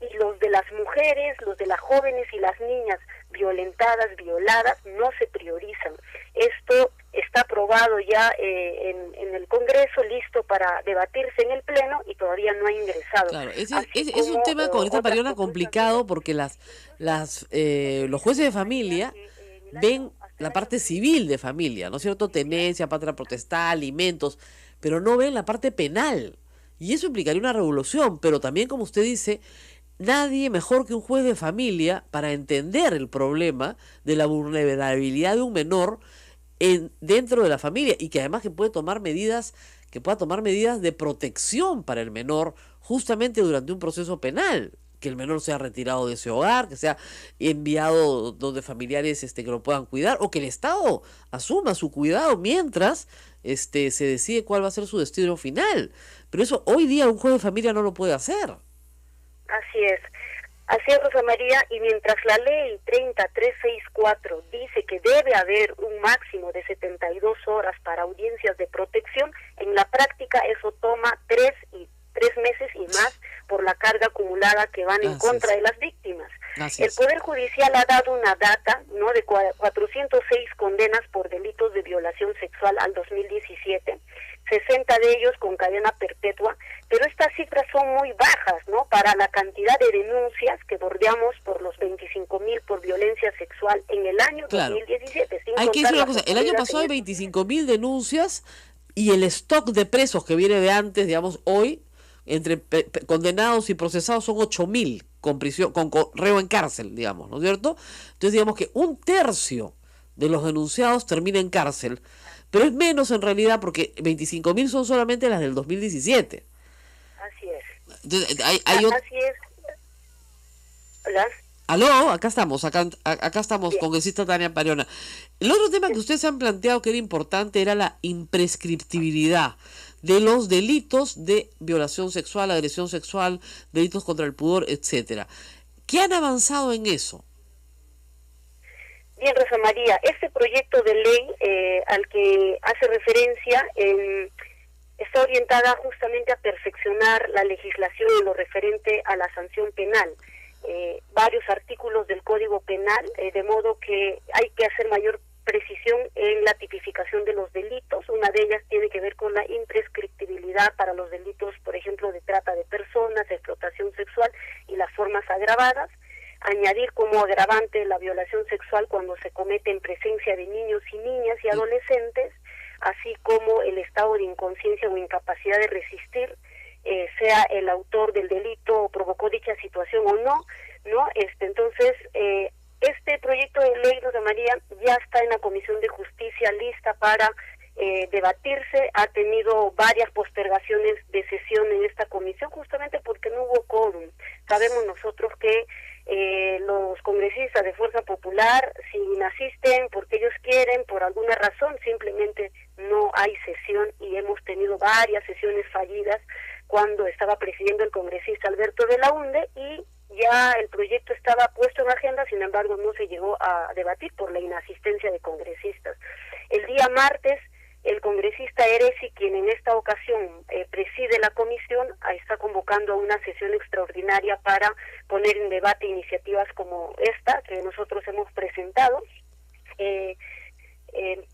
y los de las mujeres, los de las jóvenes y las niñas violentadas, violadas, no se priorizan. Esto está aprobado ya en el Congreso, listo para debatirse en el Pleno, y todavía no ha ingresado. Claro, es un tema con esta Mariona complicado, porque los jueces de familia ven la parte civil de familia, ¿no es cierto? Tenencia, patria potestad, alimentos, pero no ven la parte penal. Y eso implicaría una revolución, pero también, como usted dice, nadie mejor que un juez de familia para entender el problema de la vulnerabilidad de un menor dentro de la familia, y que además que pueda tomar medidas de protección para el menor justamente durante un proceso penal, que el menor sea retirado de ese hogar, que sea enviado donde familiares que lo puedan cuidar, o que el Estado asuma su cuidado mientras se decide cuál va a ser su destino final. Pero eso hoy día un juez de familia no lo puede hacer. Así es, Rosa María, y mientras la ley 30364 dice que debe haber un máximo de 72 horas para audiencias de protección, en la práctica eso toma 3 meses y más por la carga acumulada que van en contra de las víctimas. El Poder Judicial ha dado una data, ¿no?, de 406 condenas por delitos de violación sexual al 2017, 60 de ellos con cadena perpetua, pero estas cifras son muy bajas, ¿no?, para la cantidad de denuncias que bordeamos por los 25,000 por violencia sexual en el año 2017. Hay que decir una cosa, el año pasado hay 25,000 denuncias, y el stock de presos que viene de antes, digamos, hoy, entre condenados y procesados, son 8,000 con prisión, con reo en cárcel, digamos, ¿no es cierto? Entonces, digamos que 1/3 de los denunciados termina en cárcel, pero es menos en realidad, porque 25,000 son solamente las del 2017. Así es. Entonces, así es. ¿Hola? Aló, acá estamos, congresista Tania Pariona. El otro tema que ustedes han planteado que era importante era la imprescriptibilidad de los delitos de violación sexual, agresión sexual, delitos contra el pudor, etcétera. ¿Qué han avanzado en eso? Bien, Rosa María, este proyecto de ley al que hace referencia está orientada justamente a perfeccionar la legislación en lo referente a la sanción penal. Varios artículos del Código Penal, de modo que hay que hacer mayor precisión en la tipificación de los delitos. Una de ellas tiene que ver con la imprescriptibilidad para los delitos, por ejemplo, de trata de personas, de explotación sexual y las formas agravadas. Añadir como agravante la violación sexual cuando se comete en presencia de niños y niñas y adolescentes, así como el estado de inconsciencia o incapacidad de resistir, sea el autor del delito o provocó dicha situación o no, ¿no? Entonces, este proyecto de ley, Rosa María, ya está en la Comisión de Justicia lista para debatirse. Ha tenido varias postergaciones de sesión en esta comisión justamente porque no hubo quórum. Sabemos nosotros que los congresistas de Fuerza Popular, si asisten porque ellos quieren, por alguna razón, simplemente no hay sesión, y hemos tenido varias sesiones fallidas cuando estaba presidiendo el congresista Alberto de la Hunde, y ya el proyecto estaba puesto en agenda, sin embargo no se llegó a debatir por la inasistencia de congresistas. El día martes, el congresista Eresi, quien en esta ocasión preside la comisión, está convocando a una sesión extraordinaria para poner en debate iniciativas como esta que nosotros hemos presentado.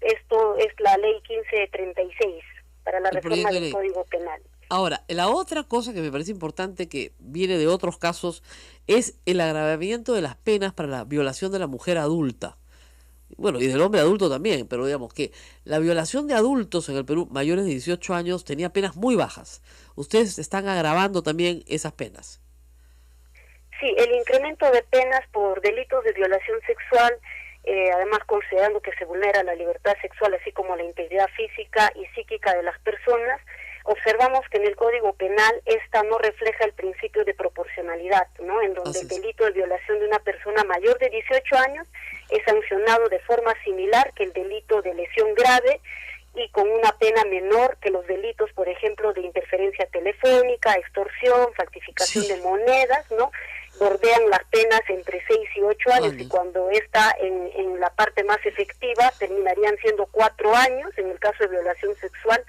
Esto es la ley 1536 para la reforma del Código Penal. Ahora, la otra cosa que me parece importante, que viene de otros casos, es el agravamiento de las penas para la violación de la mujer adulta. bueno, y del hombre adulto también, pero digamos que la violación de adultos en el Perú mayores de 18 años tenía penas muy bajas. Ustedes están agravando también esas penas. Sí, el incremento de penas por delitos de violación sexual, además considerando que se vulnera la libertad sexual, así como la integridad física y psíquica de las personas, observamos que en el Código Penal esta no refleja el principio de proporcionalidad, ¿no? En donde el delito de violación de una persona mayor de 18 años es sancionado de forma similar que el delito de lesión grave y con una pena menor que los delitos, por ejemplo, de interferencia telefónica, extorsión, falsificación de monedas, ¿no? Bordean las penas entre 6 y 8 años y cuando está en la parte más efectiva terminarían siendo 4 años en el caso de violación sexual,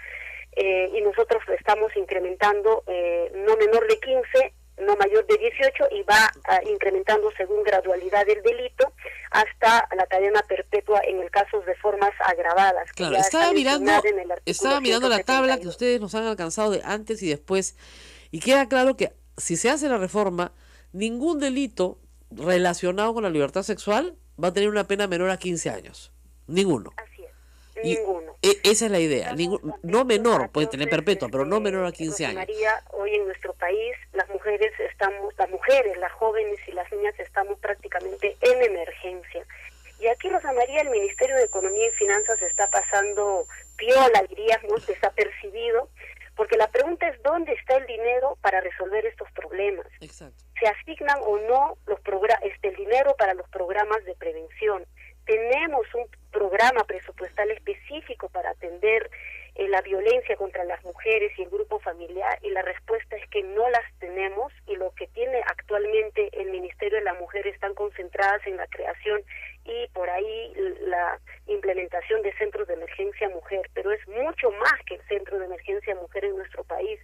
y nosotros lo estamos incrementando no menor de 15, no mayor de 18 y va incrementando según gradualidad del delito hasta la cadena perpetua en el caso de formas agravadas. Claro, estaba mirando la tabla que ustedes nos han alcanzado de antes y después y queda claro que si se hace la reforma, ningún delito relacionado con la libertad sexual va a tener una pena menor a 15 años. Ninguno. Así es, ninguno. Esa es la idea. No menor, puede tener perpetua, pero no menor a 15 años. María, hoy en nuestro país las mujeres, las jóvenes y las niñas estamos prácticamente en emergencia. Y aquí, Rosa María, el Ministerio de Economía y Finanzas está pasando piola, diríamos, desapercibido, porque la pregunta es dónde está el dinero para resolver estos problemas. Exacto. ¿Se asignan o no el dinero para los programas de prevención? ¿Tenemos un programa presupuestal específico para atender la violencia contra las mujeres y el grupo familiar? Y la respuesta es que no las tenemos, y lo que tiene actualmente el Ministerio de la Mujer están concentradas en la creación y por ahí la implementación de centros de emergencia mujer, pero es mucho más que el centro de emergencia mujer en nuestro país.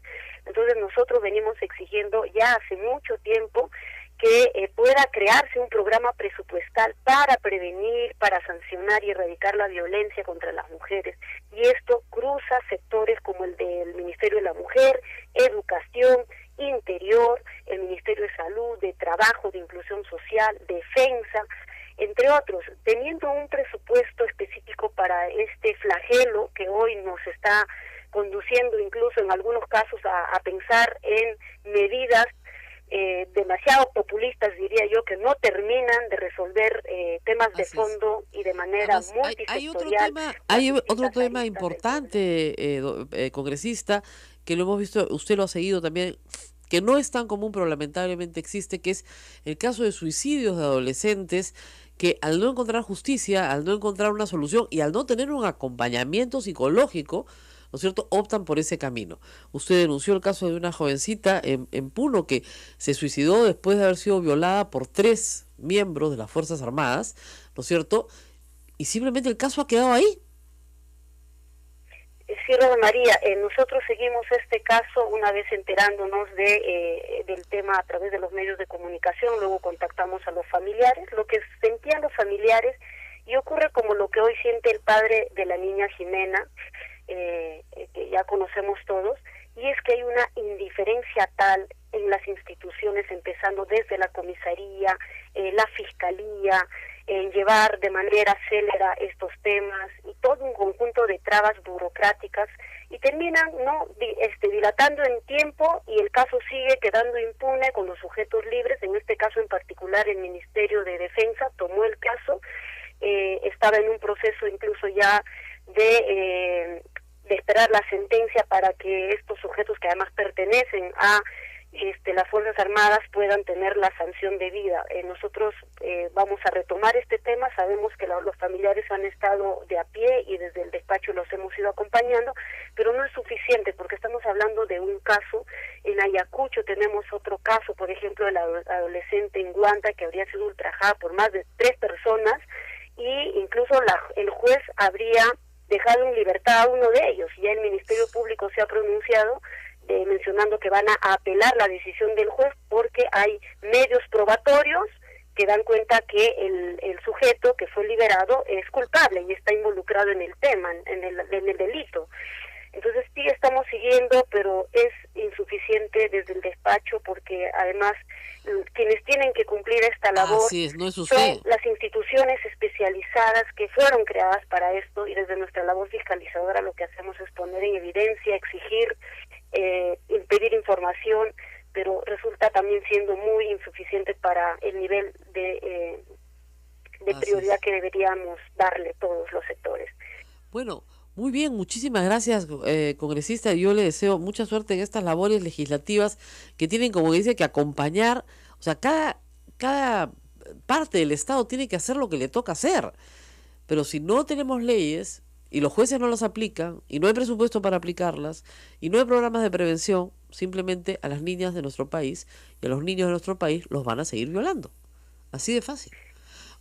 Entonces nosotros venimos exigiendo ya hace mucho tiempo que pueda crearse un programa presupuestal para prevenir, para sancionar y erradicar la violencia contra las mujeres. Y esto cruza sectores como el del Ministerio de la Mujer, Educación, Interior, el Ministerio de Salud, de Trabajo, de Inclusión Social, Defensa, entre otros, teniendo un presupuesto específico para este flagelo que hoy nos está conduciendo incluso en algunos casos a pensar en medidas demasiado populistas, diría yo, que no terminan de resolver temas de fondo y de manera multisectorial. Hay otro tema importante, congresista, que lo hemos visto, usted lo ha seguido también, que no es tan común, pero lamentablemente existe, que es el caso de suicidios de adolescentes que al no encontrar justicia, al no encontrar una solución y al no tener un acompañamiento psicológico, ¿no es cierto?, optan por ese camino. Usted denunció el caso de una jovencita en Puno que se suicidó después de haber sido violada por 3 miembros de las Fuerzas Armadas, ¿no es cierto?, y simplemente el caso ha quedado ahí. Sí, Rosa María, nosotros seguimos este caso una vez enterándonos del tema a través de los medios de comunicación, luego contactamos a los familiares, lo que sentían los familiares, y ocurre como lo que hoy siente el padre de la niña Jimena, que ya conocemos todos, y es que hay una indiferencia tal en las instituciones, empezando desde la comisaría, la fiscalía, en llevar de manera célera estos temas y todo un conjunto de trabas burocráticas, y terminan dilatando en tiempo y el caso sigue quedando impune con los sujetos libres. En este caso en particular el Ministerio de Defensa tomó el caso, estaba en un proceso incluso ya de esperar la sentencia para que estos sujetos, que además pertenecen a las Fuerzas Armadas, puedan tener la sanción debida. Nosotros vamos a retomar este tema, sabemos que los familiares han estado de a pie y desde el despacho los hemos ido acompañando, pero no es suficiente porque estamos hablando de un caso. En Ayacucho tenemos otro caso, por ejemplo, de la adolescente en Guanta que habría sido ultrajada por más de 3 personas y incluso el juez habría dejado en libertad a uno de ellos. Ya el Ministerio Público se ha pronunciado mencionando que van a apelar la decisión del juez porque hay medios probatorios que dan cuenta que el sujeto que fue liberado es culpable y está involucrado en el tema, en el delito. Entonces sí estamos siguiendo, pero es insuficiente desde el despacho porque además quienes tienen que cumplir esta labor Así es, no es son usted. las instituciones especializadas que fueron creadas para esto, y desde nuestra labor fiscalizadora lo que hacemos es poner en evidencia, exigir, pedir información, pero resulta también siendo muy insuficiente para el nivel de Así prioridad es. que deberíamos darle todos los sectores. Bueno, muy bien, muchísimas gracias, congresista. Yo le deseo mucha suerte en estas labores legislativas que tienen, como dice, que acompañar, o sea, cada parte del Estado tiene que hacer lo que le toca hacer. Pero si no tenemos leyes y los jueces no las aplican y no hay presupuesto para aplicarlas y no hay programas de prevención, simplemente a las niñas de nuestro país y a los niños de nuestro país los van a seguir violando. Así de fácil.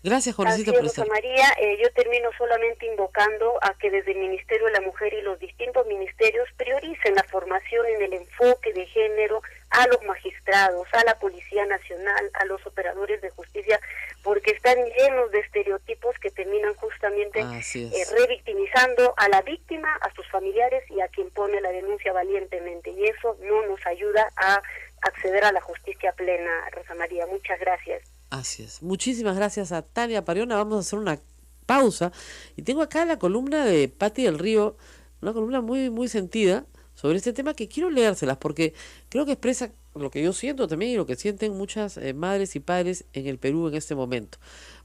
Gracias, Así congresista, es, por Rosa estar. María. Yo termino solamente invocando a que desde el Ministerio de la Mujer y los distintos ministerios prioricen la formación en el enfoque de género a los magistrados, a la Policía Nacional, a los operadores de justicia, porque están llenos de estereotipos que terminan justamente Así es. revictimizando a la víctima, a sus familiares y a quien pone la denuncia valientemente. Y eso no nos ayuda a acceder a la justicia plena, Rosa María. Muchas gracias. Así es. Muchísimas gracias a Tania Pariona. Vamos a hacer una pausa. Y tengo acá la columna de Patti del Río, una columna muy, muy sentida sobre este tema que quiero leérselas porque creo que expresa lo que yo siento también y lo que sienten muchas madres y padres en el Perú en este momento.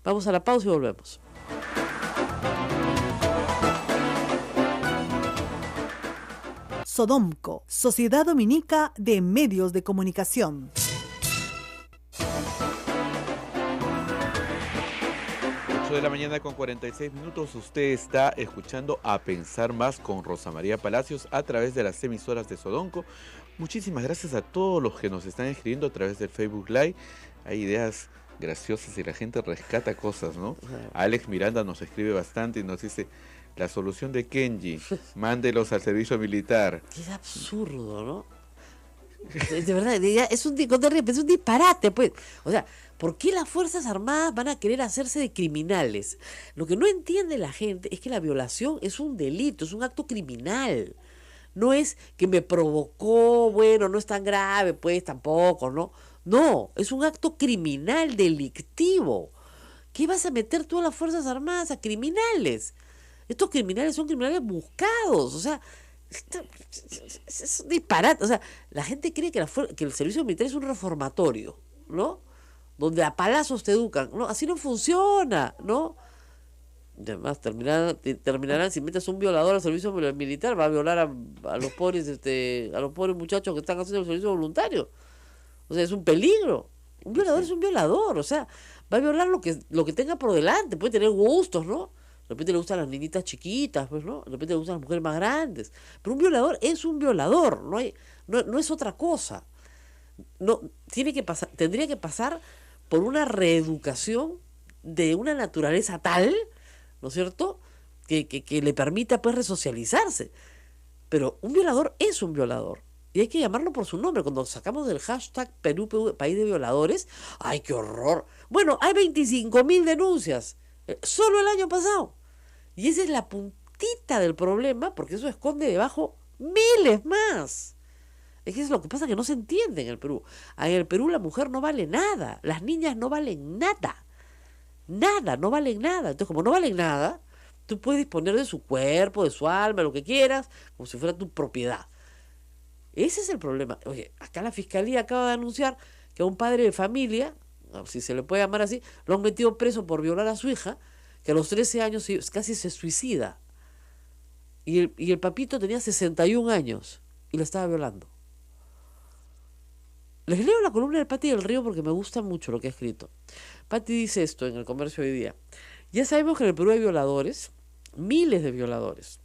Vamos a la pausa y volvemos. Sodomco, Sociedad Dominica de Medios de Comunicación. 8 de la mañana con 46 minutos. Usted está escuchando A Pensar Más con Rosa María Palacios a través de las emisoras de Sodonco. Muchísimas gracias a todos los que nos están escribiendo a través del Facebook Live. Hay ideas graciosas y la gente rescata cosas, ¿no? Alex Miranda nos escribe bastante y nos dice: la solución de Kenji, mándelos al servicio militar. Es absurdo, ¿no? De verdad, es un disparate, pues. O sea, ¿por qué las Fuerzas Armadas van a querer hacerse de criminales? Lo que no entiende la gente es que la violación es un delito, es un acto criminal. No es que me provocó, bueno, no es tan grave, pues tampoco, ¿no? No, es un acto criminal, delictivo. ¿Qué vas a meter tú a las Fuerzas Armadas a criminales? Estos criminales son criminales buscados, o sea, es un disparate. O sea, la gente cree que el servicio militar es un reformatorio, ¿no? Donde a palazos te educan. No, así no funciona, ¿no? Además, terminarán, si metes un violador al servicio militar, va a violar a los pobres, a los pobres muchachos que están haciendo el servicio voluntario. O sea, es un peligro. Un violador es un violador, o sea, va a violar lo que tenga por delante, puede tener gustos, ¿no? De repente le gustan las niñitas chiquitas, pues, ¿no? De repente le gustan las mujeres más grandes. Pero un violador es un violador, no es otra cosa. No, tendría que pasar por una reeducación de una naturaleza tal, ¿no es cierto?, que le permita, pues, resocializarse. Pero un violador es un violador. Y hay que llamarlo por su nombre. Cuando sacamos del hashtag Perú, país de violadores, ¡ay, qué horror! Bueno, hay 25.000 denuncias, solo el año pasado. Y esa es la puntita del problema, porque eso esconde debajo miles más. Es que es lo que pasa, que no se entiende en el Perú. En el Perú la mujer no vale nada, las niñas no valen nada. Nada, no valen nada. Entonces, como no valen nada, tú puedes disponer de su cuerpo, de su alma, lo que quieras, como si fuera tu propiedad. Ese es el problema. Oye, acá la Fiscalía acaba de anunciar que a un padre de familia, si se le puede llamar así, lo han metido preso por violar a su hija, que a los 13 años casi se suicida. Y el papito tenía 61 años y lo estaba violando. Les leo la columna de Patti del Río porque me gusta mucho lo que ha escrito. Patti dice esto en El Comercio hoy día: ya sabemos que en el Perú hay violadores, miles de violadores,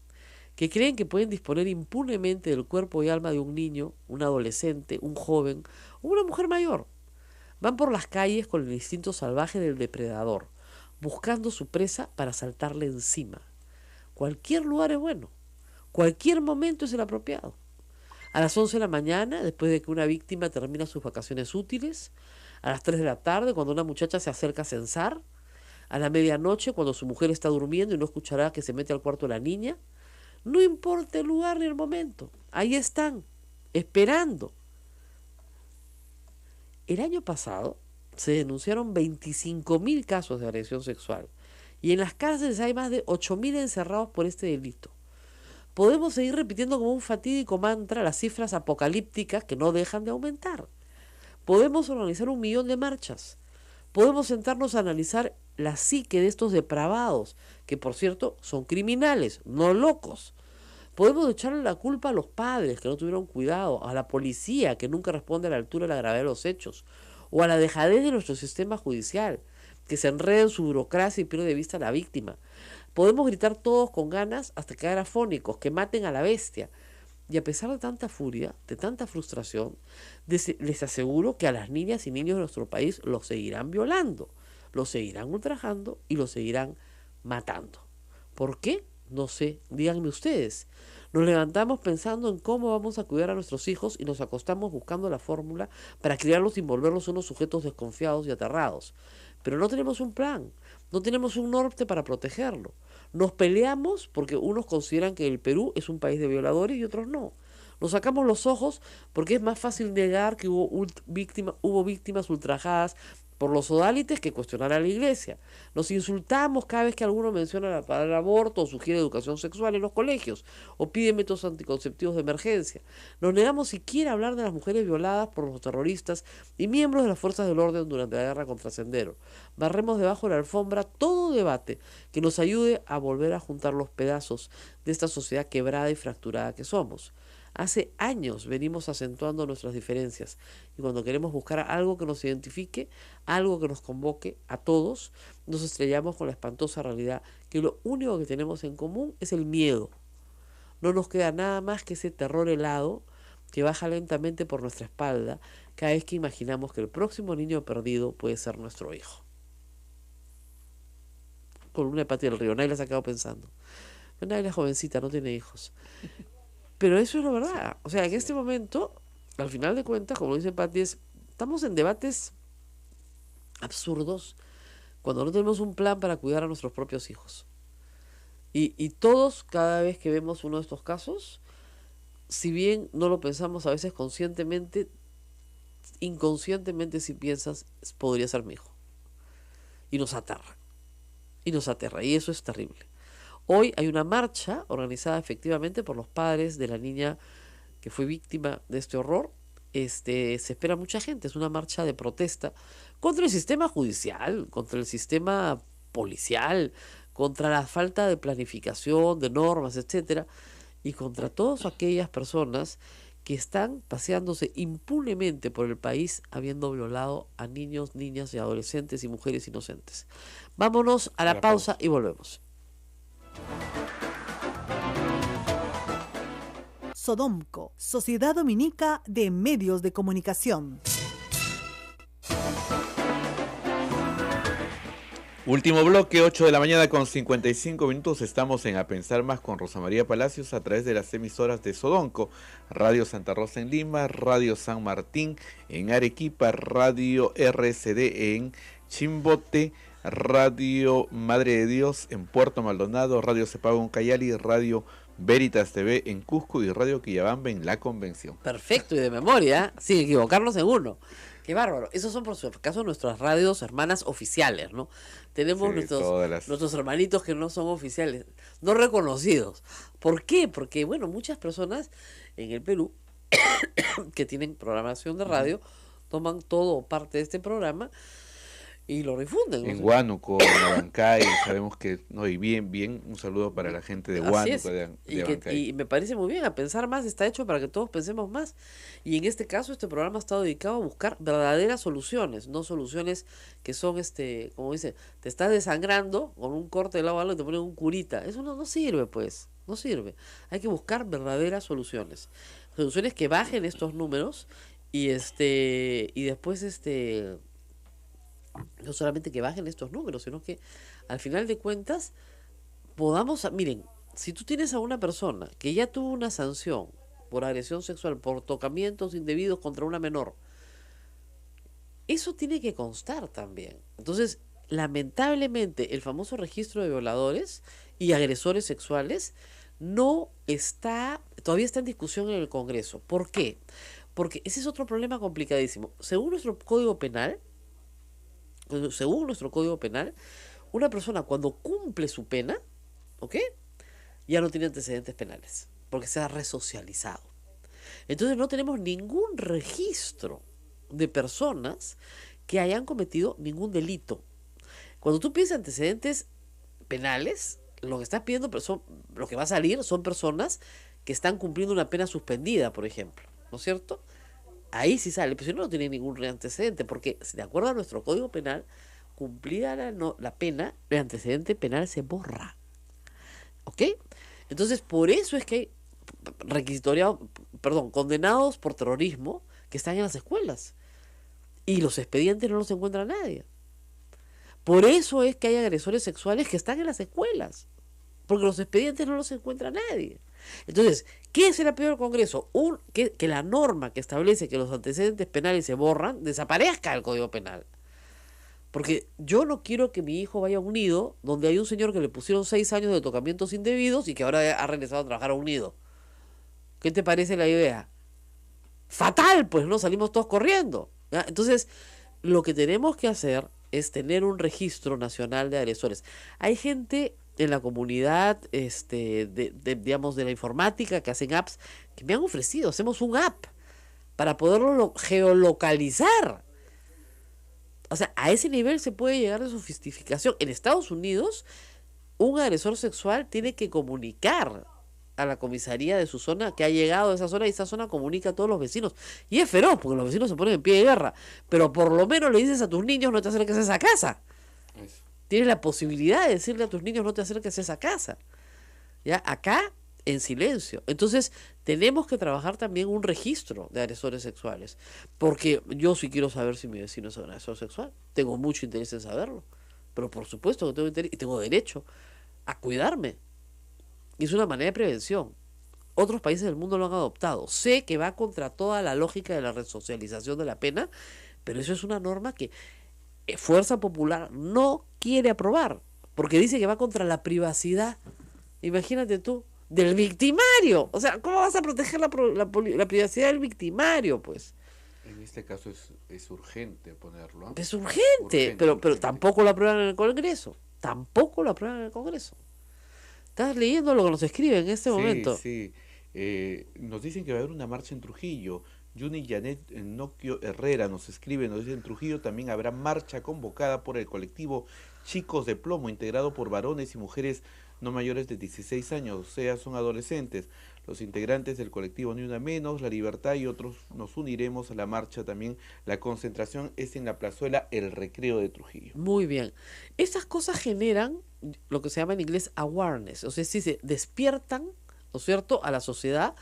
que creen que pueden disponer impunemente del cuerpo y alma de un niño, un adolescente, un joven o una mujer mayor. Van por las calles con el instinto salvaje del depredador, buscando su presa para saltarle encima. Cualquier lugar es bueno, cualquier momento es el apropiado. A las 11 de la mañana, después de que una víctima termina sus vacaciones útiles; a las 3 de la tarde, cuando una muchacha se acerca a censar; a la medianoche, cuando su mujer está durmiendo y no escuchará que se mete al cuarto la niña. No importa el lugar ni el momento, ahí están, esperando. El año pasado se denunciaron 25.000 casos de agresión sexual y en las cárceles hay más de 8.000 encerrados por este delito. Podemos seguir repitiendo como un fatídico mantra las cifras apocalípticas que no dejan de aumentar. Podemos organizar 1 millón de marchas. Podemos sentarnos a analizar la psique de estos depravados, que por cierto son criminales, no locos. Podemos echarle la culpa a los padres que no tuvieron cuidado, a la policía que nunca responde a la altura de la gravedad de los hechos, o a la dejadez de nuestro sistema judicial, que se enreda en su burocracia y pierde de vista a la víctima. Podemos gritar todos con ganas hasta quedar afónicos, que maten a la bestia. Y a pesar de tanta furia, de tanta frustración, les aseguro que a las niñas y niños de nuestro país los seguirán violando, los seguirán ultrajando y los seguirán matando. ¿Por qué? No sé, díganme ustedes. Nos levantamos pensando en cómo vamos a cuidar a nuestros hijos y nos acostamos buscando la fórmula para criarlos y volverlos unos sujetos desconfiados y aterrados. Pero no tenemos un plan, no tenemos un norte para protegerlo. Nos peleamos porque unos consideran que el Perú es un país de violadores y otros no. Nos sacamos los ojos porque es más fácil negar que hubo víctimas ultrajadas por los sodálites que cuestionar a la iglesia. Nos insultamos cada vez que alguno menciona la palabra aborto o sugiere educación sexual en los colegios o pide métodos anticonceptivos de emergencia. Nos negamos siquiera a hablar de las mujeres violadas por los terroristas y miembros de las fuerzas del orden durante la guerra contra Sendero. Barremos debajo de la alfombra todo debate que nos ayude a volver a juntar los pedazos de esta sociedad quebrada y fracturada que somos. Hace años venimos acentuando nuestras diferencias y cuando queremos buscar algo que nos identifique, algo que nos convoque a todos, nos estrellamos con la espantosa realidad que lo único que tenemos en común es el miedo. No nos queda nada más que ese terror helado que baja lentamente por nuestra espalda cada vez que imaginamos que el próximo niño perdido puede ser nuestro hijo. Columna de Pati del Río, nadie la ha quedado pensando. Nadie es jovencita, no tiene hijos. Pero eso es la verdad. O sea, en este momento, al final de cuentas, como dice Pati, estamos en debates absurdos cuando no tenemos un plan para cuidar a nuestros propios hijos. Y todos, cada vez que vemos uno de estos casos, si bien no lo pensamos a veces conscientemente, inconscientemente si piensas, podría ser mi hijo. Y nos aterra. Y eso es terrible. Hoy hay una marcha organizada efectivamente por los padres de la niña que fue víctima de este horror. Se espera mucha gente, es una marcha de protesta contra el sistema judicial, contra el sistema policial, contra la falta de planificación, de normas, etcétera, y contra todas aquellas personas que están paseándose impunemente por el país habiendo violado a niños, niñas y adolescentes y mujeres inocentes. Vámonos a la pausa y volvemos. Sodomco, Sociedad Dominica de Medios de Comunicación. Último bloque, 8 de la mañana con 55 minutos. Estamos en A Pensar Más con Rosa María Palacios a través de las emisoras de Sodonco, Radio Santa Rosa en Lima, Radio San Martín en Arequipa, Radio RCD en Chimbote, Radio Madre de Dios en Puerto Maldonado, Radio Cepago en Cayali, Radio Veritas TV en Cusco y Radio Quillabamba en La Convención. Perfecto, y de memoria, sin equivocarnos en uno. Qué bárbaro. Esos son, por su caso, nuestras radios hermanas oficiales, ¿no? Tenemos nuestros hermanitos que no son oficiales, no reconocidos. ¿Por qué? Porque, bueno, muchas personas en el Perú que tienen programación de radio toman todo o parte de este programa y lo difunden. En Huánuco, en Abancay, sabemos que, no, y bien, un saludo para la gente de Huánuco, de Abancay. Y me parece muy bien, A Pensar Más está hecho para que todos pensemos más. Y en este caso, este programa ha estado dedicado a buscar verdaderas soluciones, no soluciones que son, como dice, te estás desangrando con un corte de lado algo y te ponen un curita. Eso no sirve, pues, no sirve. Hay que buscar verdaderas soluciones. Soluciones que bajen estos números y después, no solamente que bajen estos números, sino que al final de cuentas miren, si tú tienes a una persona que ya tuvo una sanción por agresión sexual, por tocamientos indebidos contra una menor, eso tiene que constar también. Entonces, lamentablemente, el famoso registro de violadores y agresores sexuales todavía está en discusión en el Congreso. ¿Por qué? Porque ese es otro problema complicadísimo. Según nuestro Código Penal, una persona cuando cumple su pena, ¿ok?, ya no tiene antecedentes penales, porque se ha resocializado. Entonces no tenemos ningún registro de personas que hayan cometido ningún delito. Cuando tú piensas antecedentes penales, lo que estás pidiendo, lo que va a salir son personas que están cumpliendo una pena suspendida, por ejemplo, ¿no es cierto? Ahí sí sale, pero si no, no tiene ningún antecedente, porque de acuerdo a nuestro Código Penal, cumplida la pena, el antecedente penal se borra. ¿Ok? Entonces, por eso es que hay condenados por terrorismo que están en las escuelas. Y los expedientes no los encuentra nadie. Por eso es que hay agresores sexuales que están en las escuelas. Porque los expedientes no los encuentra nadie. Entonces, ¿qué se le ha pedido al Congreso? Que la norma que establece que los antecedentes penales se borran, desaparezca del Código Penal. Porque yo no quiero que mi hijo vaya a un nido donde hay un señor que le pusieron 6 años de tocamientos indebidos y que ahora ha regresado a trabajar a un nido. ¿Qué te parece la idea? Fatal, pues, ¿no? Salimos todos corriendo, ¿ya? Entonces, lo que tenemos que hacer es tener un registro nacional de agresores. Hay gente en la comunidad, digamos, de la informática, que hacen apps, que me han ofrecido, hacemos un app para poderlo geolocalizar. O sea, a ese nivel se puede llegar de sofisticación. En Estados Unidos, un agresor sexual tiene que comunicar a la comisaría de su zona que ha llegado a esa zona, y esa zona comunica a todos los vecinos. Y es feroz, porque los vecinos se ponen en pie de guerra. Pero por lo menos le dices a tus niños, no te acerques a esa casa. Eso. Tienes la posibilidad de decirle a tus niños, no te acerques a esa casa. ¿Ya? Acá, en silencio. Entonces, tenemos que trabajar también un registro de agresores sexuales. Porque yo sí quiero saber si mi vecino es un agresor sexual. Tengo mucho interés en saberlo. Pero por supuesto que tengo interés y tengo derecho a cuidarme. Y es una manera de prevención. Otros países del mundo lo han adoptado. Sé que va contra toda la lógica de la resocialización de la pena, pero eso es una norma que Fuerza Popular no quiere aprobar, porque dice que va contra la privacidad. Imagínate tú, del victimario. O sea, ¿cómo vas a proteger la privacidad del victimario, pues? En este caso es urgente ponerlo. Es urgente, pero tampoco lo aprueban en el Congreso. Tampoco lo aprueban en el Congreso. ¿Estás leyendo lo que nos escribe en este momento? Sí, nos dicen que va a haber una marcha en Trujillo. Yuni Janet Noquio Herrera nos escribe, nos dice: en Trujillo también habrá marcha convocada por el colectivo Chicos de Plomo, integrado por varones y mujeres no mayores de 16 años, o sea, son adolescentes. Los integrantes del colectivo Ni Una Menos, La Libertad y otros nos uniremos a la marcha también. La concentración es en la plazuela El Recreo de Trujillo. Muy bien. Estas cosas generan lo que se llama en inglés awareness, o sea, sí se despiertan, ¿no es cierto?, a la sociedad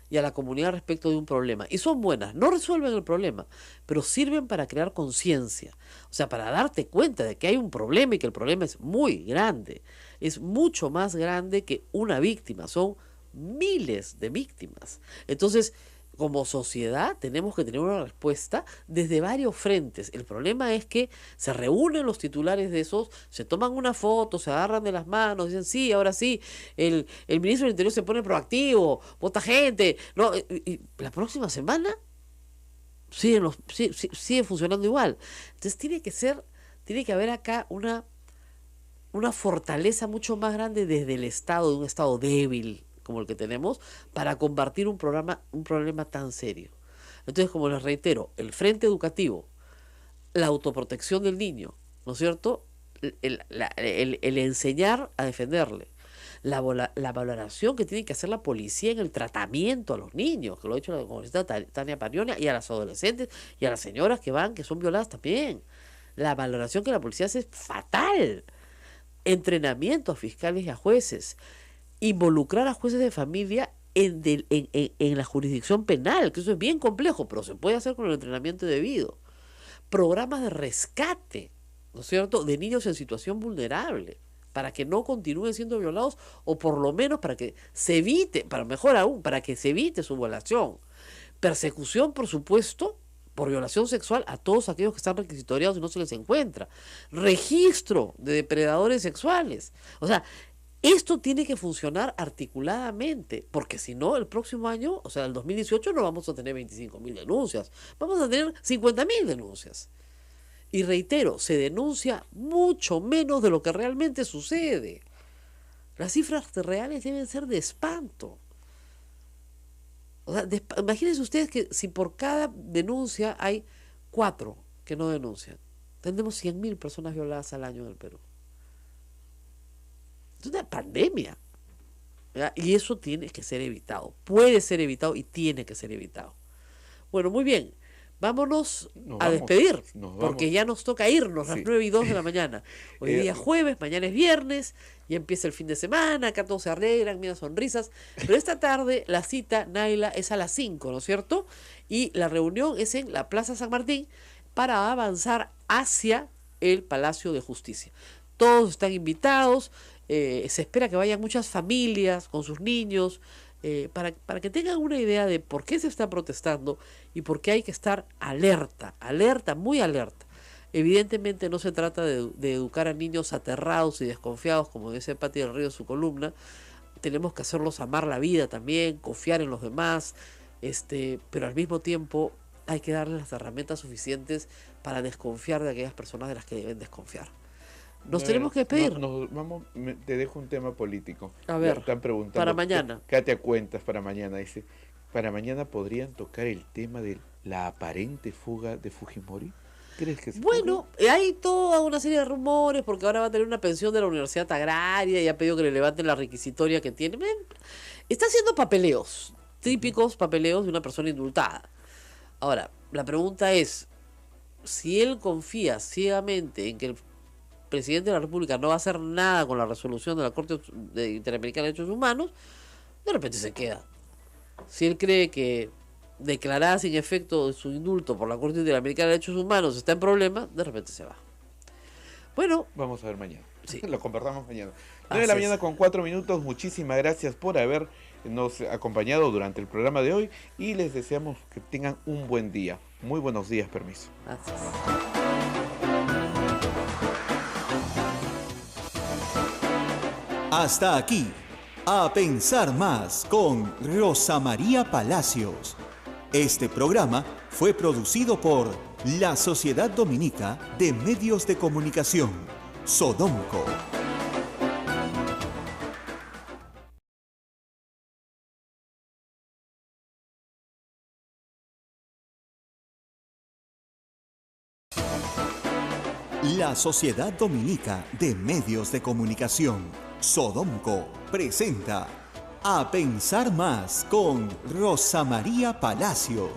y a la comunidad respecto de un problema. Y son buenas, no resuelven el problema, pero sirven para crear conciencia. O sea, para darte cuenta de que hay un problema y que el problema es muy grande. Es mucho más grande que una víctima, son miles de víctimas. Entonces, como sociedad tenemos que tener una respuesta desde varios frentes. El problema es que se reúnen los titulares de esos, se toman una foto, se agarran de las manos, dicen sí, ahora sí, el ministro del Interior se pone proactivo, vota gente, no, y la próxima semana sigue funcionando igual. Entonces tiene que haber acá una fortaleza mucho más grande desde el Estado, de un Estado débil como el que tenemos, para combatir un problema tan serio. Entonces, como les reitero, el frente educativo, la autoprotección del niño, ¿no es cierto?, el enseñar a defenderle, la valoración que tiene que hacer la policía en el tratamiento a los niños, que lo ha hecho la congresista Tania Parione, y a las adolescentes y a las señoras que son violadas también. La valoración que la policía hace es fatal. Entrenamiento a fiscales y a jueces. Involucrar a jueces de familia en la jurisdicción penal, que eso es bien complejo, pero se puede hacer con el entrenamiento debido. Programas de rescate, ¿no es cierto?, de niños en situación vulnerable, para que no continúen siendo violados, o por lo menos para que se evite, mejor aún, para que se evite su violación. Persecución, por supuesto, por violación sexual a todos aquellos que están requisitoriados y no se les encuentra. Registro de depredadores sexuales. O sea, Esto tiene que funcionar articuladamente, porque si no, el próximo año, o sea, el 2018, no vamos a tener 25.000 denuncias, vamos a tener 50.000 denuncias. Y reitero, se denuncia mucho menos de lo que realmente sucede. Las cifras reales deben ser de espanto. O sea, imagínense ustedes que si por cada denuncia hay 4 que no denuncian, tendremos 100.000 personas violadas al año en el Perú. Es una pandemia, ¿verdad? Y eso tiene que ser evitado. Puede ser evitado y tiene que ser evitado. Bueno, muy bien. Vámonos a despedir, porque ya nos toca irnos a las 9:02 de la mañana. Hoy día jueves, mañana es viernes, ya empieza el fin de semana, acá todos se arreglan, miran sonrisas. Pero esta tarde la cita, Naila, es a las 5, ¿no es cierto? Y la reunión es en la Plaza San Martín para avanzar hacia el Palacio de Justicia. Todos están invitados, se espera que vayan muchas familias con sus niños, para que tengan una idea de por qué se está protestando y por qué hay que estar alerta, muy alerta. Evidentemente no se trata de educar a niños aterrados y desconfiados, como dice Pati del Río en su columna. Tenemos que hacerlos amar la vida también, confiar en los demás, pero al mismo tiempo hay que darles las herramientas suficientes para desconfiar de aquellas personas de las que deben desconfiar. Nos tenemos que despedir. Te dejo un tema político. A ver, están preguntando, para mañana. ¿Qué te cuentas para mañana? Dice, ¿para mañana podrían tocar el tema de la aparente fuga de Fujimori? ¿Crees que se Bueno, hay toda una serie de rumores, porque ahora va a tener una pensión de la Universidad Agraria y ha pedido que le levanten la requisitoria que tiene. Está haciendo papeleos, típicos papeleos de una persona indultada. Ahora, la pregunta es, si él confía ciegamente en que el presidente de la República no va a hacer nada con la resolución de la Corte Interamericana de Derechos Humanos, de repente se queda. Si él cree que declarada sin efecto de su indulto por la Corte Interamericana de Derechos Humanos está en problemas, de repente se va. Bueno, vamos a ver mañana. Sí. Lo conversamos mañana. 9 de la mañana con 4 minutos. Muchísimas gracias por habernos acompañado durante el programa de hoy y les deseamos que tengan un buen día. Muy buenos días, permiso. Gracias. Hasta aquí, A Pensar Más con Rosa María Palacios. Este programa fue producido por la Sociedad Dominica de Medios de Comunicación, Sodomco. La Sociedad Dominica de Medios de Comunicación, Sodomco, presenta A Pensar Más con Rosa María Palacios.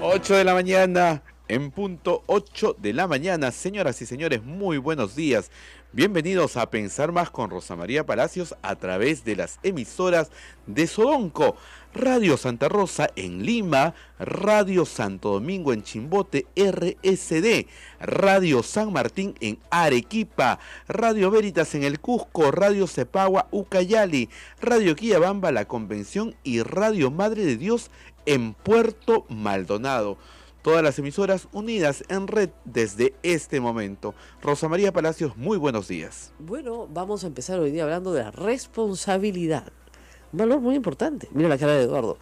Ocho de la mañana, en punto 8 de la mañana. Señoras y señores, muy buenos días. Bienvenidos a Pensar Más con Rosa María Palacios a través de las emisoras de Sodomco. Radio Santa Rosa en Lima, Radio Santo Domingo en Chimbote, RSD, Radio San Martín en Arequipa, Radio Veritas en el Cusco, Radio Cepagua, Ucayali, Radio Quillabamba, La Convención y Radio Madre de Dios en Puerto Maldonado. Todas las emisoras unidas en red desde este momento. Rosa María Palacios, muy buenos días. Bueno, vamos a empezar hoy día hablando de la responsabilidad. Un valor muy importante. Mira la cara de Eduardo.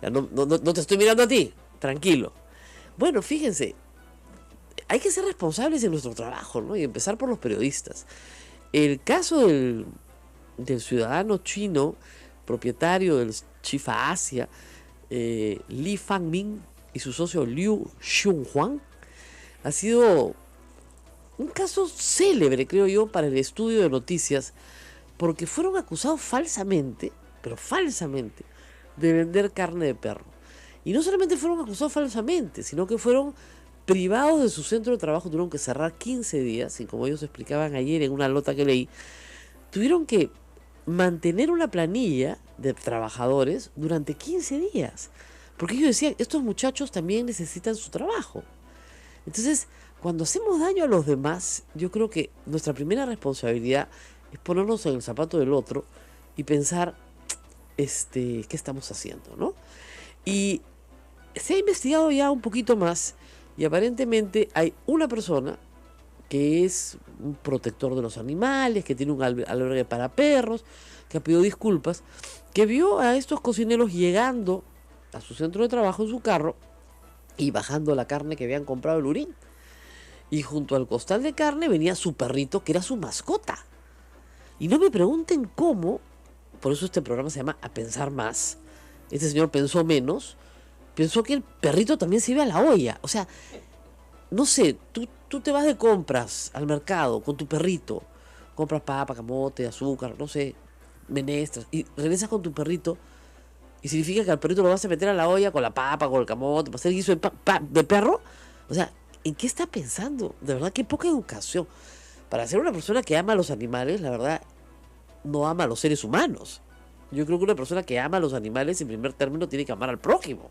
Ya no te estoy mirando a ti. Tranquilo. Bueno, fíjense. Hay que ser responsables en nuestro trabajo, ¿no? Y empezar por los periodistas. El caso del ciudadano chino, propietario del Chifa Asia, Li Fangming, y su socio Liu Xunhuang, ha sido un caso célebre, creo yo, para el estudio de noticias, porque fueron acusados falsamente, pero falsamente, de vender carne de perro. Y no solamente fueron acusados falsamente, sino que fueron privados de su centro de trabajo, tuvieron que cerrar 15 días, y como ellos explicaban ayer en una nota que leí, tuvieron que mantener una planilla de trabajadores durante 15 días. Porque ellos decían, estos muchachos también necesitan su trabajo. Entonces, cuando hacemos daño a los demás, yo creo que nuestra primera responsabilidad es ponernos en el zapato del otro y pensar, ¿qué estamos haciendo, no? Y se ha investigado ya un poquito más y aparentemente hay una persona que es un protector de los animales, que tiene un albergue para perros, que ha pedido disculpas, que vio a estos cocineros llegando a su centro de trabajo en su carro y bajando la carne que habían comprado el Lurín. Y junto al costal de carne venía su perrito, que era su mascota. Y no me pregunten cómo, por eso este programa se llama A Pensar Más. Este señor pensó menos, pensó que el perrito también se iba a la olla. O sea, no sé, tú te vas de compras al mercado con tu perrito, compras papa, camote, azúcar, no sé, menestras, y regresas con tu perrito, y significa que al perrito lo vas a meter a la olla con la papa, con el camote, para hacer guiso de perro. O sea, ¿en qué está pensando? De verdad, qué poca educación. Para ser una persona que ama a los animales, la verdad, no ama a los seres humanos. Yo creo que una persona que ama a los animales, en primer término, tiene que amar al prójimo.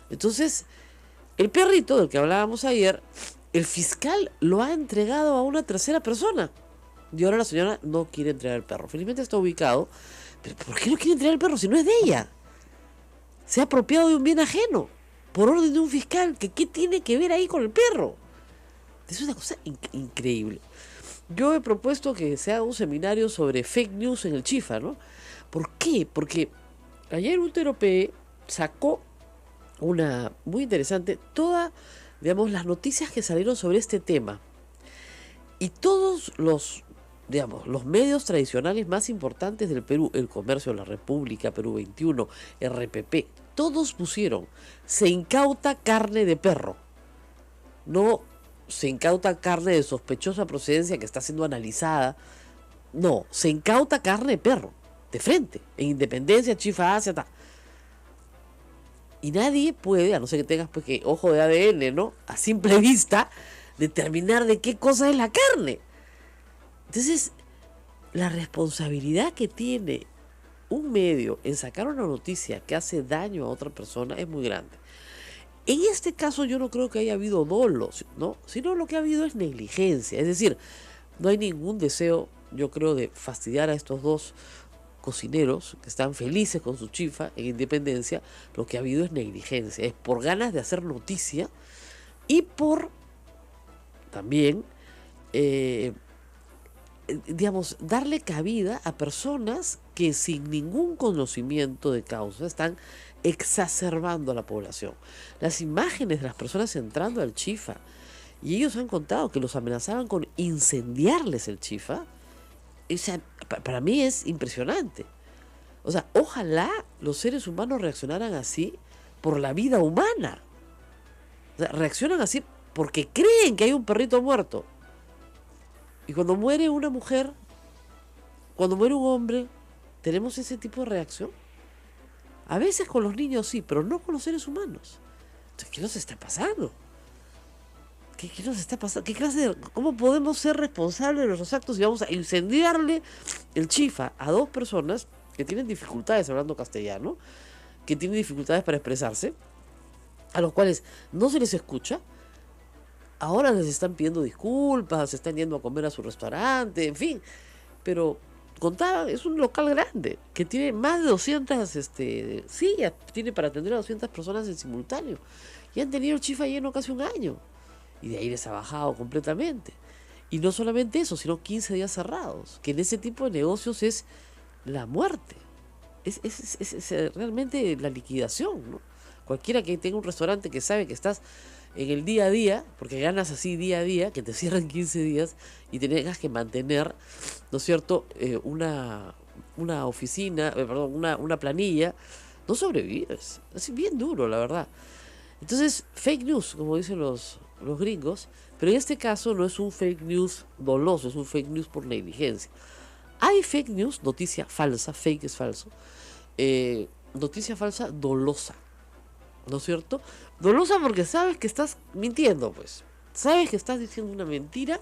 Entonces, el perrito del que hablábamos ayer, el fiscal lo ha entregado a una tercera persona. Y ahora la señora no quiere entregar el perro. Felizmente está ubicado. Pero ¿por qué no quiere entregar el perro si no es de ella? Se ha apropiado de un bien ajeno por orden de un fiscal. ¿Qué tiene que ver ahí con el perro? Es una cosa increíble. Yo he propuesto que se haga un seminario sobre fake news en el Chifa, ¿no? ¿Por qué? Porque ayer UTEROPE sacó una muy interesante, todas, digamos, las noticias que salieron sobre este tema. Y todos los medios tradicionales más importantes del Perú, El Comercio, La República, Perú 21, RPP, todos pusieron, se incauta carne de perro. No se incauta carne de sospechosa procedencia que está siendo analizada. No, se incauta carne de perro, de frente, en Independencia, Chifa, Asia, ta. Y nadie puede, a no ser que tengas pues que ojo de ADN, ¿no? A simple vista, determinar de qué cosa es la carne. Entonces, la responsabilidad que tiene un medio en sacar una noticia que hace daño a otra persona es muy grande. En este caso yo no creo que haya habido dolo, ¿no? Sino lo que ha habido es negligencia. Es decir, no hay ningún deseo, yo creo, de fastidiar a estos dos cocineros que están felices con su chifa en Independencia. Lo que ha habido es negligencia. Es por ganas de hacer noticia y por también digamos, darle cabida a personas que sin ningún conocimiento de causa están exacerbando a la población. Las imágenes de las personas entrando al Chifa, y ellos han contado que los amenazaban con incendiarles el Chifa, o sea, para mí es impresionante. O sea, ojalá los seres humanos reaccionaran así por la vida humana. O sea, reaccionan así porque creen que hay un perrito muerto. Y cuando muere una mujer, cuando muere un hombre, ¿tenemos ese tipo de reacción? A veces con los niños sí, pero no con los seres humanos. Entonces, ¿qué nos está pasando? ¿Qué nos está pasando? ¿Cómo podemos ser responsables de nuestros actos y vamos a incendiarle el Chifa a dos personas que tienen dificultades hablando castellano, que tienen dificultades para expresarse, a los cuales no se les escucha? Ahora les están pidiendo disculpas, se están yendo a comer a su restaurante, en fin. Pero contaban, es un local grande, que tiene más de 200 sillas, tiene para atender a 200 personas en simultáneo. Y han tenido el Chifa lleno casi un año. Y de ahí les ha bajado completamente. Y no solamente eso, sino 15 días cerrados, que en ese tipo de negocios es la muerte. Es realmente la liquidación, ¿no? Cualquiera que tenga un restaurante que sabe que estás en el día a día, porque ganas así día a día, que te cierran 15 días y tengas que mantener, ¿no es cierto?, una oficina, una planilla, no sobrevives. Es bien duro, la verdad. Entonces, fake news, como dicen los gringos, pero en este caso no es un fake news doloso, es un fake news por negligencia. Hay fake news, noticia falsa, fake es falso, noticia falsa dolosa, ¿no es cierto? Dolosa porque sabes que estás mintiendo, pues. Sabes que estás diciendo una mentira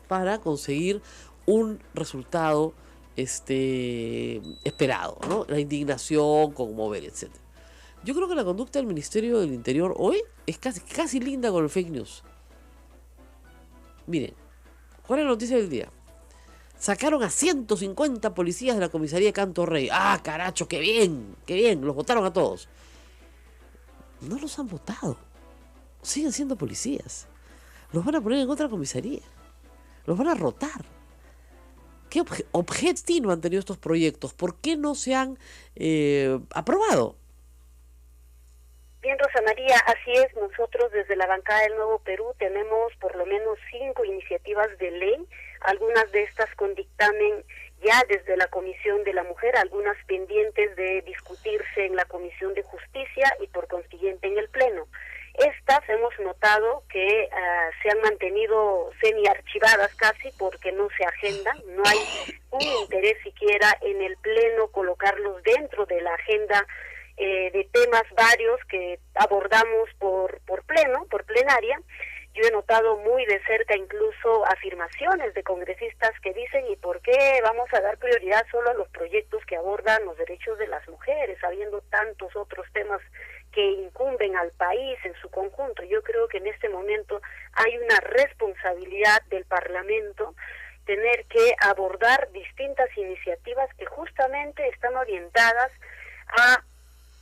para conseguir un resultado esperado, ¿no? La indignación, conmover, etc. Yo creo que la conducta del Ministerio del Interior hoy es casi linda con el fake news. Miren, ¿cuál es la noticia del día? Sacaron a 150 policías de la comisaría de Canto Rey. ¡Ah, caracho, qué bien! ¡Qué bien! Los votaron a todos. no los han votado. Siguen siendo policías. Los van a poner en otra comisaría. Los van a rotar. ¿Qué objetivo han tenido estos proyectos? ¿Por qué no se han aprobado? Bien, Rosa María, así es. Nosotros desde la bancada del Nuevo Perú tenemos por lo menos 5 iniciativas de ley, algunas de estas con dictamen ya desde la Comisión de la Mujer, algunas pendientes de discutirse en la Comisión de Justicia y por consiguiente en el Pleno. Estas hemos notado que se han mantenido semi-archivadas casi porque no se agendan, no hay un interés siquiera en el Pleno colocarlos dentro de la agenda de temas varios que abordamos por pleno, por plenaria. Yo he notado muy de cerca incluso afirmaciones de congresistas que dicen ¿y por qué vamos a dar prioridad solo a los proyectos que abordan los derechos de las mujeres, habiendo tantos otros temas que incumben al país en su conjunto? Yo creo que en este momento hay una responsabilidad del Parlamento tener que abordar distintas iniciativas que justamente están orientadas a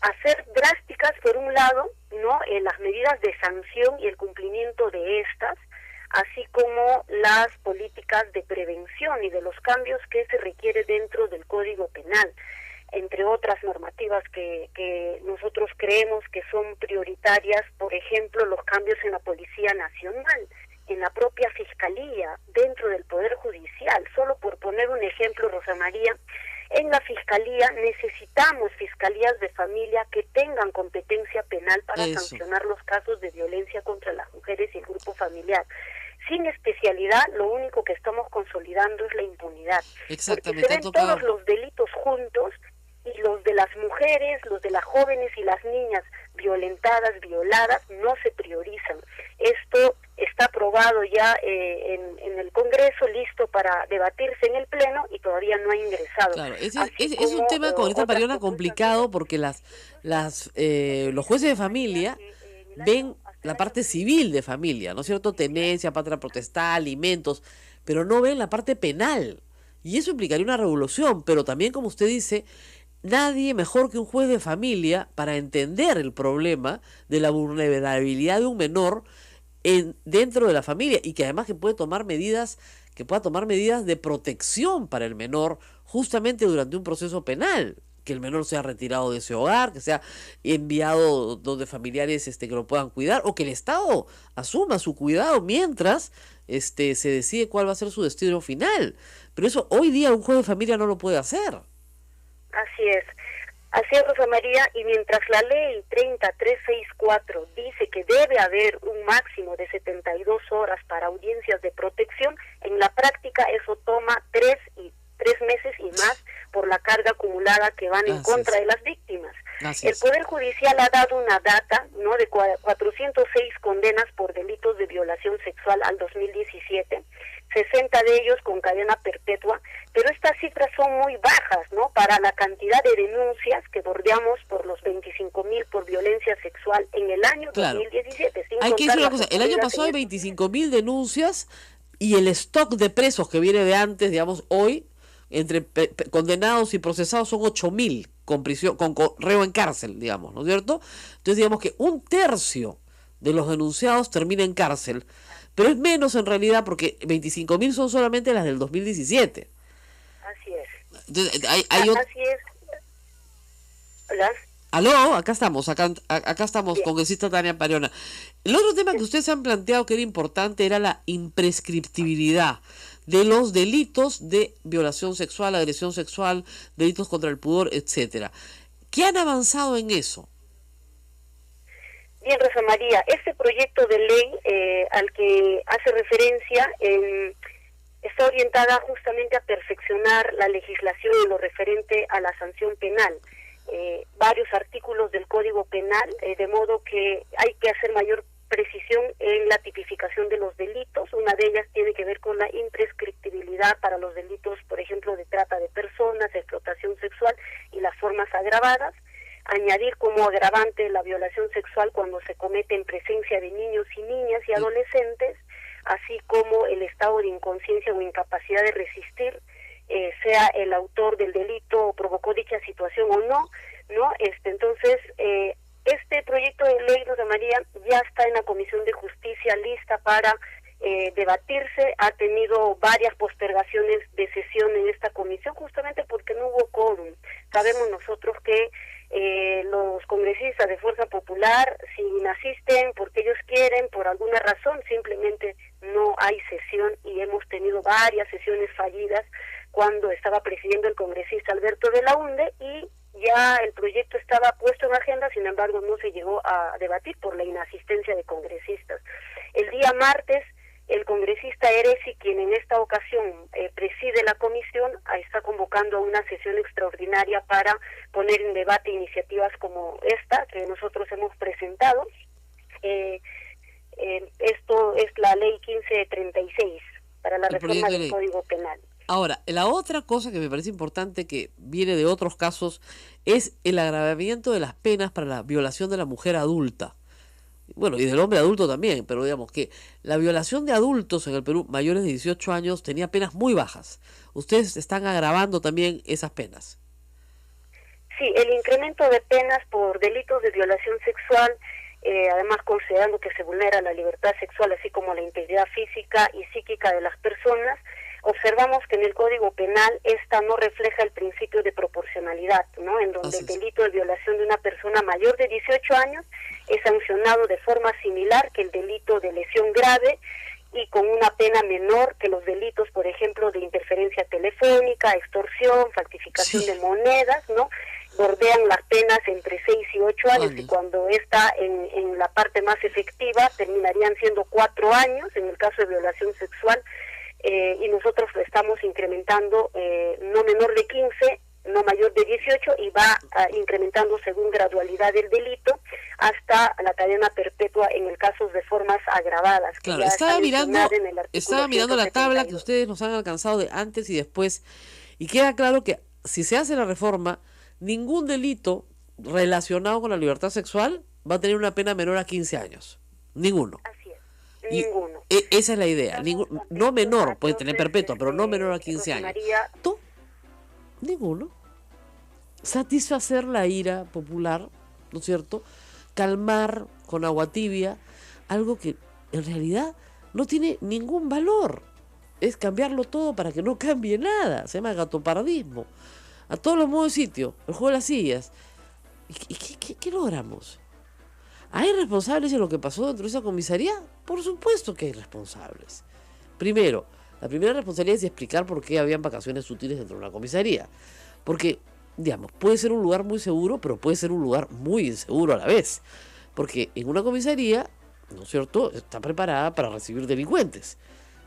hacer drásticas, por un lado, ¿no?, las medidas de sanción y el cumplimiento de estas, así como las políticas de prevención y de los cambios que se requiere dentro del Código Penal, entre otras normativas que nosotros creemos que son prioritarias, por ejemplo, los cambios en la Policía Nacional, en la propia Fiscalía, dentro del Poder Judicial. Solo por poner un ejemplo, Rosa María, en la Fiscalía necesitamos fiscalías de familia que tengan competencia penal para sancionar los casos de violencia contra las mujeres y el grupo familiar. Sin especialidad, lo único que estamos consolidando es la impunidad. Porque se ven todos los delitos juntos, y los de las mujeres, los de las jóvenes y las niñas violentadas, violadas, no se priorizan. Esto está aprobado ya en el Congreso, listo para debatirse en el Pleno y todavía no ha ingresado. Claro, es un tema con esta Mariona complicado porque los jueces de familia ven la parte civil de familia, ¿no es cierto? Tenencia, patria potestad, alimentos, pero no ven la parte penal. Y eso implicaría una revolución, pero también, como usted dice, nadie mejor que un juez de familia para entender el problema de la vulnerabilidad de un menor dentro de la familia y que además que pueda tomar medidas de protección para el menor justamente durante un proceso penal, que el menor sea retirado de ese hogar, que sea enviado donde familiares que lo puedan cuidar, o que el Estado asuma su cuidado mientras se decide cuál va a ser su destino final. Pero eso hoy día un juez de familia no lo puede hacer. Así es, Rosa María, y mientras la ley 30364 dice que debe haber un máximo de 72 horas para audiencias de protección, en la práctica eso toma 3 meses y más por la carga acumulada que van en contra de las víctimas. El Poder Judicial ha dado una data, ¿no?, de 406 condenas por delitos de violación sexual al 2017, 60 de ellos con cadena perpetua, pero estas cifras son muy bajas, ¿no?, para la cantidad de denuncias que bordeamos por los 25,000 por violencia sexual en el año 2017. Hay que decir una cosa, el año pasado hay 25,000 denuncias y el stock de presos que viene de antes, digamos, hoy, entre condenados y procesados son 8,000 con prisión, con reo en cárcel, digamos, ¿no es cierto? Entonces digamos que 1/3 de los denunciados termina en cárcel, pero es menos en realidad porque 25,000 son solamente las del 2017. Así es. Entonces, así es. Hola. Aló, acá estamos congresista Tania Pariona. El otro tema que ustedes han planteado que era importante era la imprescriptibilidad de los delitos de violación sexual, agresión sexual, delitos contra el pudor, etcétera. ¿Qué han avanzado en eso? Bien, Rosa María, este proyecto de ley al que hace referencia está orientada justamente a perfeccionar la legislación en lo referente a la sanción penal. Varios artículos del Código Penal, de modo que hay que hacer mayor precisión en la tipificación de los delitos. Una de ellas tiene que ver con la imprescriptibilidad para los delitos, por ejemplo, de trata de personas, de explotación sexual y las formas agravadas. Añadir como agravante la violación sexual cuando se comete en presencia de niños y niñas y adolescentes, así como el estado de inconsciencia o incapacidad de resistir, sea el autor del delito o provocó dicha situación o no, ¿no? Entonces, Este proyecto de ley, Rosa María, ya está en la Comisión de Justicia lista para debatirse. Ha tenido varias postergaciones de sesión en esta comisión justamente porque no hubo quórum. Sabemos nosotros que los congresistas de Fuerza Popular, si asisten porque ellos quieren, por alguna razón, simplemente no hay sesión, y hemos tenido varias sesiones fallidas cuando estaba presidiendo el congresista Alberto Belaunde, y ya el proyecto estaba puesto en agenda, sin embargo no se llegó a debatir por la inasistencia de congresistas. El día martes, el congresista Eresi, quien en esta ocasión preside la comisión, está convocando a una sesión extraordinaria para poner en debate iniciativas como esta que nosotros hemos presentado. Esto es la ley 1536 para la reforma del Código Penal. Ahora, la otra cosa que me parece importante, que viene de otros casos, es el agravamiento de las penas para la violación de la mujer adulta. Bueno, y del hombre adulto también, pero digamos que la violación de adultos en el Perú mayores de 18 años tenía penas muy bajas. Ustedes están agravando también esas penas. Sí, el incremento de penas por delitos de violación sexual, además considerando que se vulnera la libertad sexual, así como la integridad física y psíquica de las personas, observamos que en el Código Penal esta no refleja el principio de proporcionalidad, ¿no? En donde el delito de violación de una persona mayor de 18 años es sancionado de forma similar que el delito de lesión grave y con una pena menor que los delitos, por ejemplo, de interferencia telefónica, extorsión, falsificación de monedas, ¿no? Bordean las penas entre 6 y 8 años, y cuando está en la parte más efectiva terminarían siendo 4 años en el caso de violación sexual. Y nosotros lo estamos incrementando, no menor de 15, no mayor de 18, y va incrementando según gradualidad del delito hasta la cadena perpetua en el caso de formas agravadas. Claro, estaba mirando la tabla que ustedes nos han alcanzado de antes y después, y queda claro que si se hace la reforma, ningún delito relacionado con la libertad sexual va a tener una pena menor a 15 años. Ninguno. Así es. Ninguno. Esa es la idea. No menor, puede tener perpetua, pero no menor a 15 años. ¿Tú? Ninguno. Satisfacer la ira popular, ¿no es cierto? Calmar con agua tibia algo que en realidad no tiene ningún valor. Es cambiarlo todo para que no cambie nada. Se llama gatopardismo. A todos los modos de sitio, el juego de las sillas. ¿Y qué logramos? ¿Hay responsables en lo que pasó dentro de esa comisaría? Por supuesto que hay responsables. Primero, la primera responsabilidad es explicar por qué habían vacaciones sutiles dentro de una comisaría. Porque, digamos, puede ser un lugar muy seguro, pero puede ser un lugar muy inseguro a la vez. Porque en una comisaría, ¿no es cierto?, está preparada para recibir delincuentes.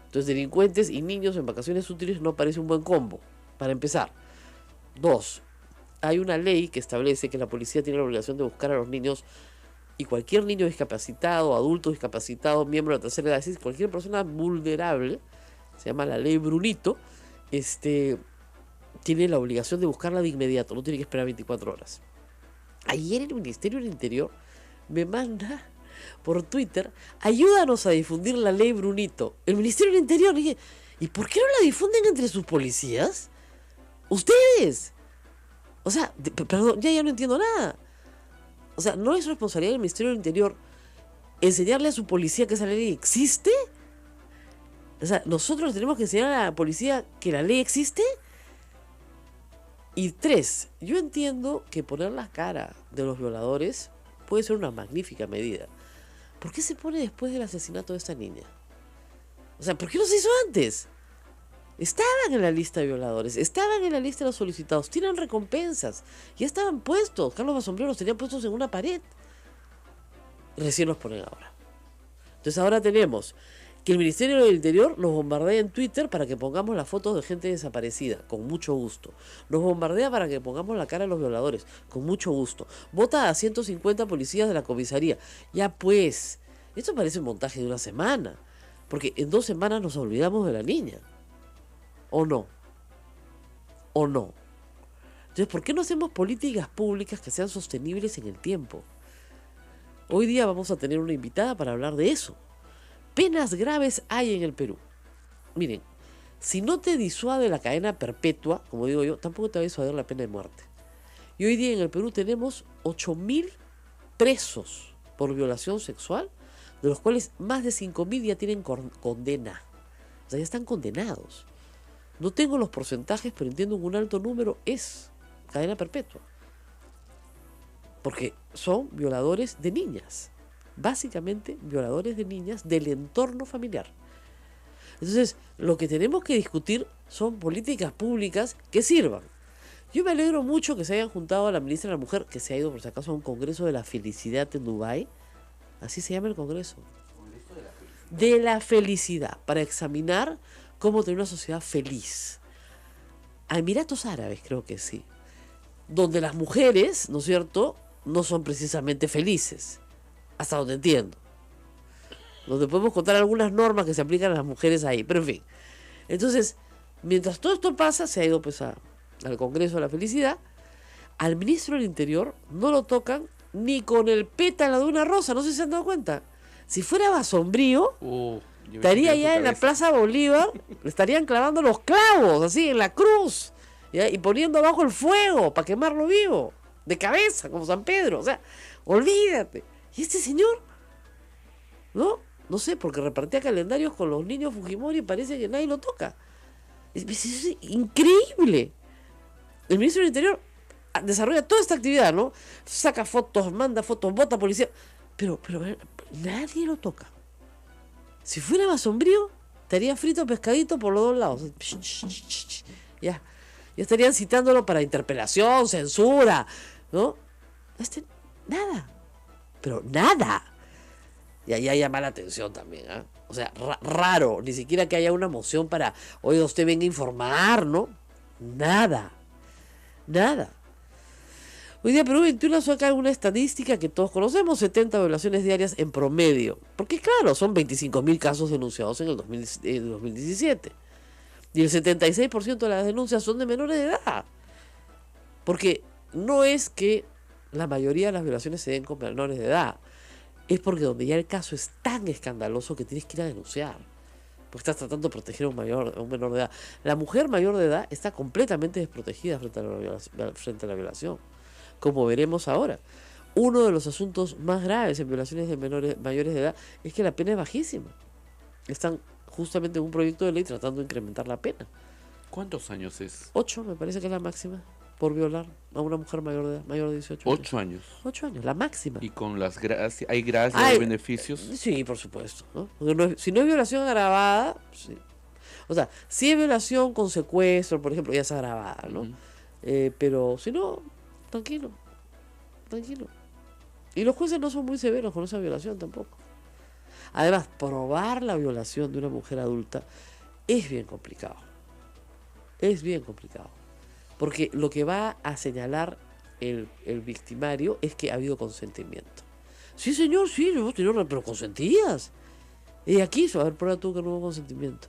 Entonces, delincuentes y niños en vacaciones útiles no parece un buen combo, para empezar. 2, hay una ley que establece que la policía tiene la obligación de buscar a los niños, y cualquier niño discapacitado, adulto discapacitado, miembro de la tercera edad, es decir, cualquier persona vulnerable, se llama la ley Brunito, tiene la obligación de buscarla de inmediato, no tiene que esperar 24 horas. Ayer el Ministerio del Interior me manda por Twitter: ayúdanos a difundir la ley Brunito. El Ministerio del Interior, dije, ¿y por qué no la difunden entre sus policías? ¡Ustedes! O sea, perdón, ya no entiendo nada. O sea, ¿no es responsabilidad del Ministerio del Interior enseñarle a su policía que esa ley existe? O sea, ¿nosotros tenemos que enseñar a la policía que la ley existe? Y 3, yo entiendo que poner la cara de los violadores puede ser una magnífica medida. ¿Por qué se pone después del asesinato de esta niña? O sea, ¿por qué no se hizo antes? Estaban en la lista de violadores, estaban en la lista de los solicitados, tienen recompensas, ya estaban puestos. Carlos Basombrero los tenía puestos en una pared. Recién los ponen ahora. Entonces ahora tenemos que el Ministerio del Interior nos bombardea en Twitter para que pongamos las fotos de gente desaparecida, con mucho gusto. Nos bombardea para que pongamos la cara de los violadores, con mucho gusto. Vota a 150 policías de la comisaría. Ya pues, esto parece un montaje de una semana, porque en 2 semanas nos olvidamos de la niña. ¿O no? ¿O no? Entonces, ¿por qué no hacemos políticas públicas que sean sostenibles en el tiempo? Hoy día vamos a tener una invitada para hablar de eso. Penas graves hay en el Perú. Miren, si no te disuade la cadena perpetua, como digo yo, tampoco te va a disuadir la pena de muerte. Y hoy día en el Perú tenemos 8.000 presos por violación sexual, de los cuales más de 5.000 ya tienen condena. O sea, ya están condenados. No tengo los porcentajes, pero entiendo que un alto número es cadena perpetua. Porque son violadores de niñas. Básicamente violadores de niñas del entorno familiar. Entonces, lo que tenemos que discutir son políticas públicas que sirvan. Yo me alegro mucho que se hayan juntado a la ministra de la Mujer, que se ha ido por si acaso a un congreso de la felicidad en Dubái. Así se llama el congreso. De la felicidad, para examinar cómo tener una sociedad feliz. A Emiratos Árabes, creo que sí. Donde las mujeres, ¿no es cierto?, no son precisamente felices. Hasta donde entiendo. Donde podemos contar algunas normas que se aplican a las mujeres ahí. Pero en fin. Entonces, mientras todo esto pasa, se ha ido pues al Congreso de la Felicidad. Al ministro del Interior no lo tocan ni con el pétalo de una rosa. No sé si se han dado cuenta. Si fuera Basombrío, estaría ya en la Plaza Bolívar, le estarían clavando los clavos, así, en la cruz, ¿ya? Y poniendo abajo el fuego para quemarlo vivo, de cabeza, como San Pedro. O sea, olvídate. ¿Y este señor? No sé, porque repartía calendarios con los niños Fujimori y parece que nadie lo toca. Es increíble. El ministro del Interior desarrolla toda esta actividad, ¿no? Saca fotos, manda fotos, vota policía. Pero nadie lo toca. Si fuera más sombrío, estaría frito pescadito por los dos lados. Ya estarían citándolo para interpelación, censura, ¿no? Nada. Pero nada. Y ahí llama la atención también, ¿eh? O sea, raro, ni siquiera que haya una moción para, oiga, usted venga a informar, ¿no? Nada. Hoy día Perú 21 saca una estadística que todos conocemos, 70 violaciones diarias en promedio. Porque claro, son 25.000 casos denunciados en el 2017. Y el 76% de las denuncias son de menores de edad. Porque no es que la mayoría de las violaciones se den con menores de edad. Es porque donde ya el caso es tan escandaloso que tienes que ir a denunciar. Porque estás tratando de proteger a un menor de edad. La mujer mayor de edad está completamente desprotegida frente a la violación. Como veremos ahora. Uno de los asuntos más graves en violaciones de mayores de edad es que la pena es bajísima. Están justamente en un proyecto de ley tratando de incrementar la pena. ¿Cuántos años es? 8, me parece que es la máxima, por violar a una mujer mayor de edad, mayor de 18 años. 8 años. 8 años, la máxima. ¿Y con las gracias, hay gracias, hay beneficios? Sí, por supuesto, ¿no? Porque si no es violación agravada, sí. O sea, si es violación con secuestro, por ejemplo, ya es agravada, ¿no? Pero si no, tranquilo. Y los jueces no son muy severos con esa violación tampoco. Además, probar la violación de una mujer adulta es bien complicado. Porque lo que va a señalar el victimario es que ha habido consentimiento. Sí, señor, sí, hemos tenido, pero consentidas. Y aquí, a ver, prueba tú que no hubo consentimiento.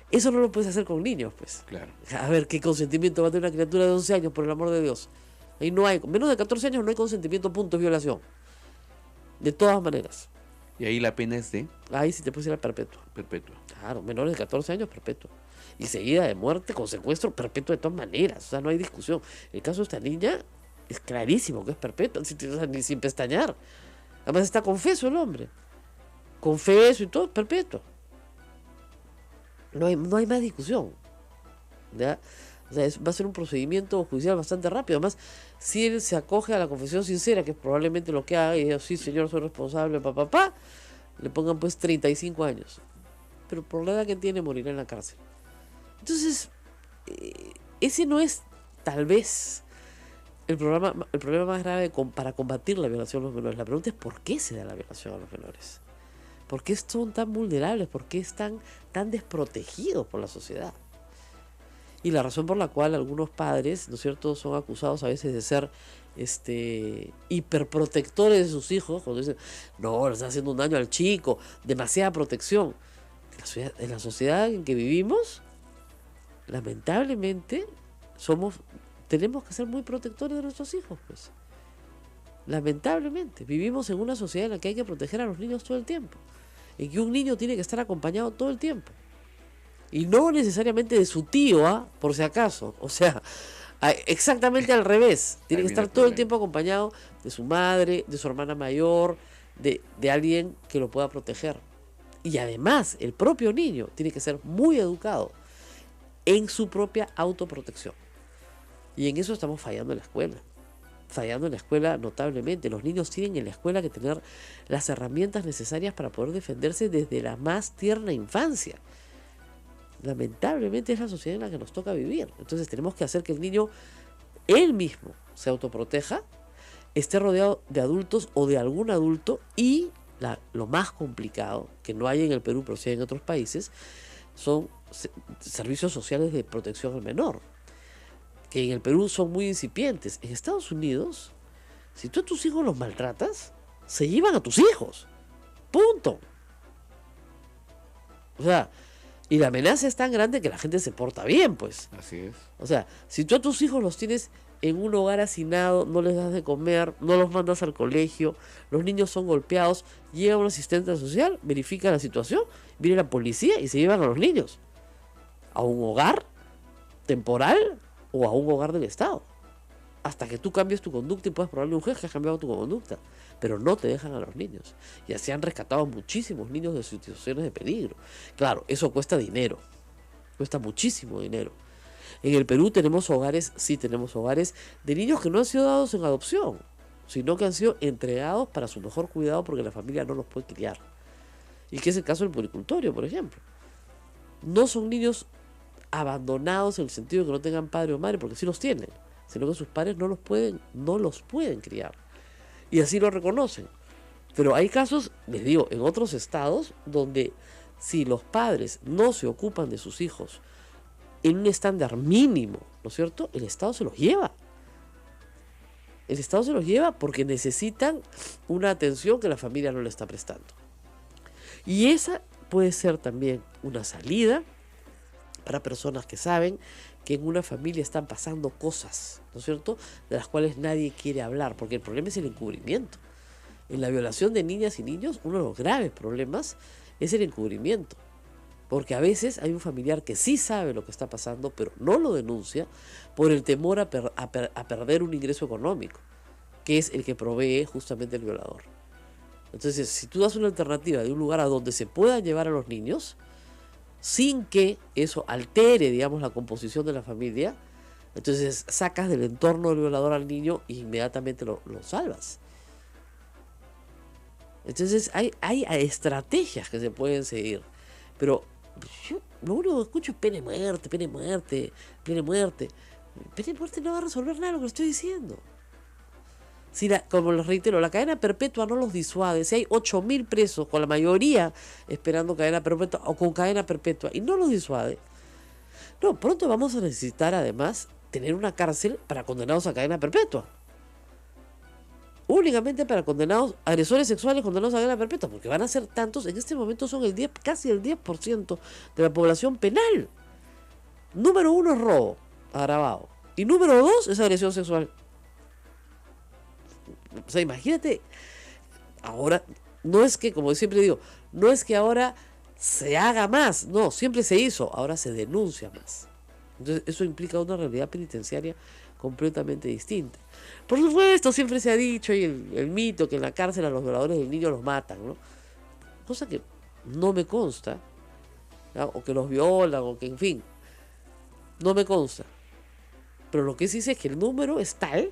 Eso no lo puedes hacer con niños, pues. Claro. A ver, ¿qué consentimiento va a tener una criatura de 11 años, por el amor de Dios? Ahí no hay, menos de 14 años no hay consentimiento, punto, es violación. De todas maneras. Y ahí la pena es de Ahí sí te puede ser perpetua. perpetua. Claro, menores de 14 años, perpetua. Y seguida de muerte con secuestro, perpetua de todas maneras. O sea, no hay discusión. El caso de esta niña es clarísimo que es perpetua, ni sin pestañear. Además está confeso el hombre. Confeso y todo, perpetua. No hay más discusión. ¿Ya? O sea, va a ser un procedimiento judicial bastante rápido. Además, si él se acoge a la confesión sincera, que es probablemente lo que haga, y diga, sí, señor, soy responsable, papá, le pongan pues 35 años. Pero por la edad que tiene, morirá en la cárcel. Entonces, ese no es, tal vez, el problema más grave para combatir la violación a los menores. La pregunta es, ¿por qué se da la violación a los menores? ¿Por qué son tan vulnerables? ¿Por qué están tan desprotegidos por la sociedad? Y la razón por la cual algunos padres, ¿no es cierto?, son acusados a veces de ser hiperprotectores de sus hijos, cuando dicen, no, le están haciendo un daño al chico, demasiada protección. En la sociedad en que vivimos, lamentablemente, tenemos que ser muy protectores de nuestros hijos, pues. Lamentablemente, vivimos en una sociedad en la que hay que proteger a los niños todo el tiempo, en que un niño tiene que estar acompañado todo el tiempo. Y no necesariamente de su tío, por si acaso. O sea, Exactamente al revés. Tiene Ahí que viene estar el todo el problema. tiempo acompañado de su madre, de su hermana mayor, de alguien que lo pueda proteger. Y además, el propio niño tiene que ser muy educado en su propia autoprotección. Y en eso estamos fallando en la escuela. Fallando en la escuela notablemente. Los niños tienen en la escuela que tener las herramientas necesarias para poder defenderse desde la más tierna infancia. Lamentablemente es la sociedad en la que nos toca vivir. Entonces tenemos que hacer que el niño, él mismo, se autoproteja, esté rodeado de adultos o de algún adulto y lo más complicado, que no hay en el Perú pero sí hay en otros países, son servicios sociales de protección al menor, que en el Perú son muy incipientes. En Estados Unidos, si tú a tus hijos los maltratas, se llevan a tus hijos. Punto. O sea, y la amenaza es tan grande que la gente se porta bien, pues. Así es. O sea, si tú a tus hijos los tienes en un hogar hacinado, no les das de comer, no los mandas al colegio, los niños son golpeados, llega un asistente social, verifica la situación, viene la policía y se llevan a los niños a un hogar temporal o a un hogar del Estado. Hasta que tú cambies tu conducta y puedas probarle a un juez que has cambiado tu conducta. Pero no te dejan a los niños. Y así han rescatado muchísimos niños de situaciones de peligro. Claro, eso cuesta dinero. Cuesta muchísimo dinero. En el Perú tenemos hogares, sí tenemos hogares de niños que no han sido dados en adopción, sino que han sido entregados para su mejor cuidado porque la familia no los puede criar. Y que es el caso del puricultorio, por ejemplo. No son niños abandonados en el sentido de que no tengan padre o madre, porque sí los tienen, sino que sus padres no los pueden criar. Y así lo reconocen. Pero hay casos, les digo, en otros estados donde si los padres no se ocupan de sus hijos en un estándar mínimo, ¿no es cierto?, el Estado se los lleva. El Estado se los lleva porque necesitan una atención que la familia no le está prestando. Y esa puede ser también una salida para personas que saben que en una familia están pasando cosas, ¿no es cierto?, de las cuales nadie quiere hablar, porque el problema es el encubrimiento. En la violación de niñas y niños, uno de los graves problemas es el encubrimiento. Porque a veces hay un familiar que sí sabe lo que está pasando, pero no lo denuncia por el temor a perder un ingreso económico, que es el que provee justamente el violador. Entonces, si tú das una alternativa de un lugar a donde se puedan llevar a los niños, sin que eso altere, digamos, la composición de la familia, entonces sacas del entorno del violador al niño e inmediatamente lo salvas. Entonces, hay estrategias que se pueden seguir, pero yo lo único que escucho es pena de muerte, pena de muerte, pena de muerte. Pena de muerte no va a resolver nada de lo que estoy diciendo. Si como les reitero, la cadena perpetua no los disuade. Si hay 8.000 presos, con la mayoría esperando cadena perpetua o con cadena perpetua, y no los disuade, no, pronto vamos a necesitar además tener una cárcel para condenados a cadena perpetua. Únicamente para condenados, agresores sexuales condenados a cadena perpetua, porque van a ser tantos, en este momento son casi el 10% de la población penal. Número 1 es robo agravado, y número 2 es agresión sexual. O sea, imagínate, ahora, no es que, como siempre digo, no es que ahora se haga más, no, siempre se hizo, ahora se denuncia más. Entonces, eso implica una realidad penitenciaria completamente distinta. Por supuesto, siempre se ha dicho, y el mito, que en la cárcel a los violadores del niño los matan, ¿no? Cosa que no me consta, ¿no? O que los violan, o que, en fin, no me consta. Pero lo que sí sé es que el número es tal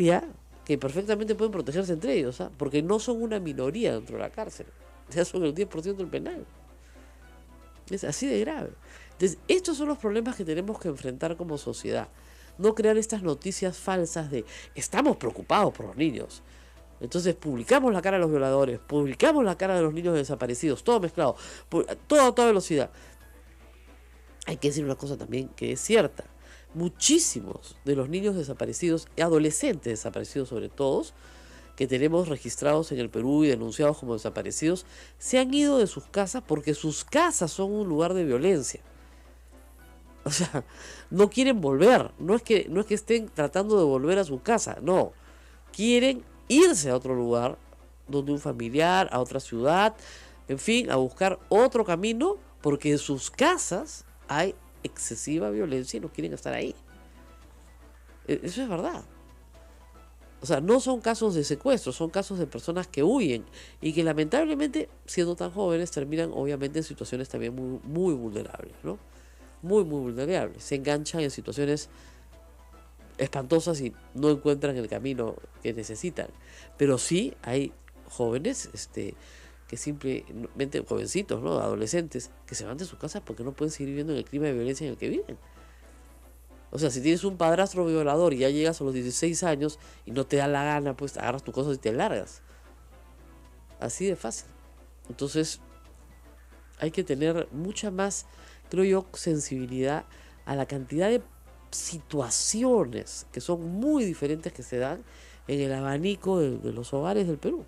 ya, que perfectamente pueden protegerse entre ellos, ¿ah? Porque no son una minoría dentro de la cárcel, ya son el 10% del penal. Es así de grave. Entonces, estos son los problemas que tenemos que enfrentar como sociedad. No crear estas noticias falsas de estamos preocupados por los niños. Entonces publicamos la cara de los violadores, publicamos la cara de los niños desaparecidos, todo mezclado, todo a toda velocidad. Hay que decir una cosa también que es cierta. Muchísimos de los niños desaparecidos, adolescentes desaparecidos sobre todo, que tenemos registrados en el Perú y denunciados como desaparecidos, se han ido de sus casas porque sus casas son un lugar de violencia. O sea, no quieren volver, no es que estén tratando de volver a su casa, no, quieren irse a otro lugar, donde un familiar, a otra ciudad, en fin, a buscar otro camino, porque en sus casas hay excesiva violencia y no quieren estar ahí. Eso es verdad. O sea, no son casos de secuestro, son casos de personas que huyen y que lamentablemente, siendo tan jóvenes, terminan obviamente en situaciones también muy, muy vulnerables, ¿no? Muy, muy vulnerables. Se enganchan en situaciones espantosas y no encuentran el camino que necesitan. Pero sí hay jóvenes que simplemente, jovencitos, ¿no? Adolescentes, que se van de su casa porque no pueden seguir viviendo en el clima de violencia en el que viven. O sea, si tienes un padrastro violador y ya llegas a los 16 años y no te da la gana, pues agarras tus cosas y te largas. Así de fácil. Entonces, hay que tener mucha más, creo yo, sensibilidad a la cantidad de situaciones que son muy diferentes que se dan en el abanico de los hogares del Perú.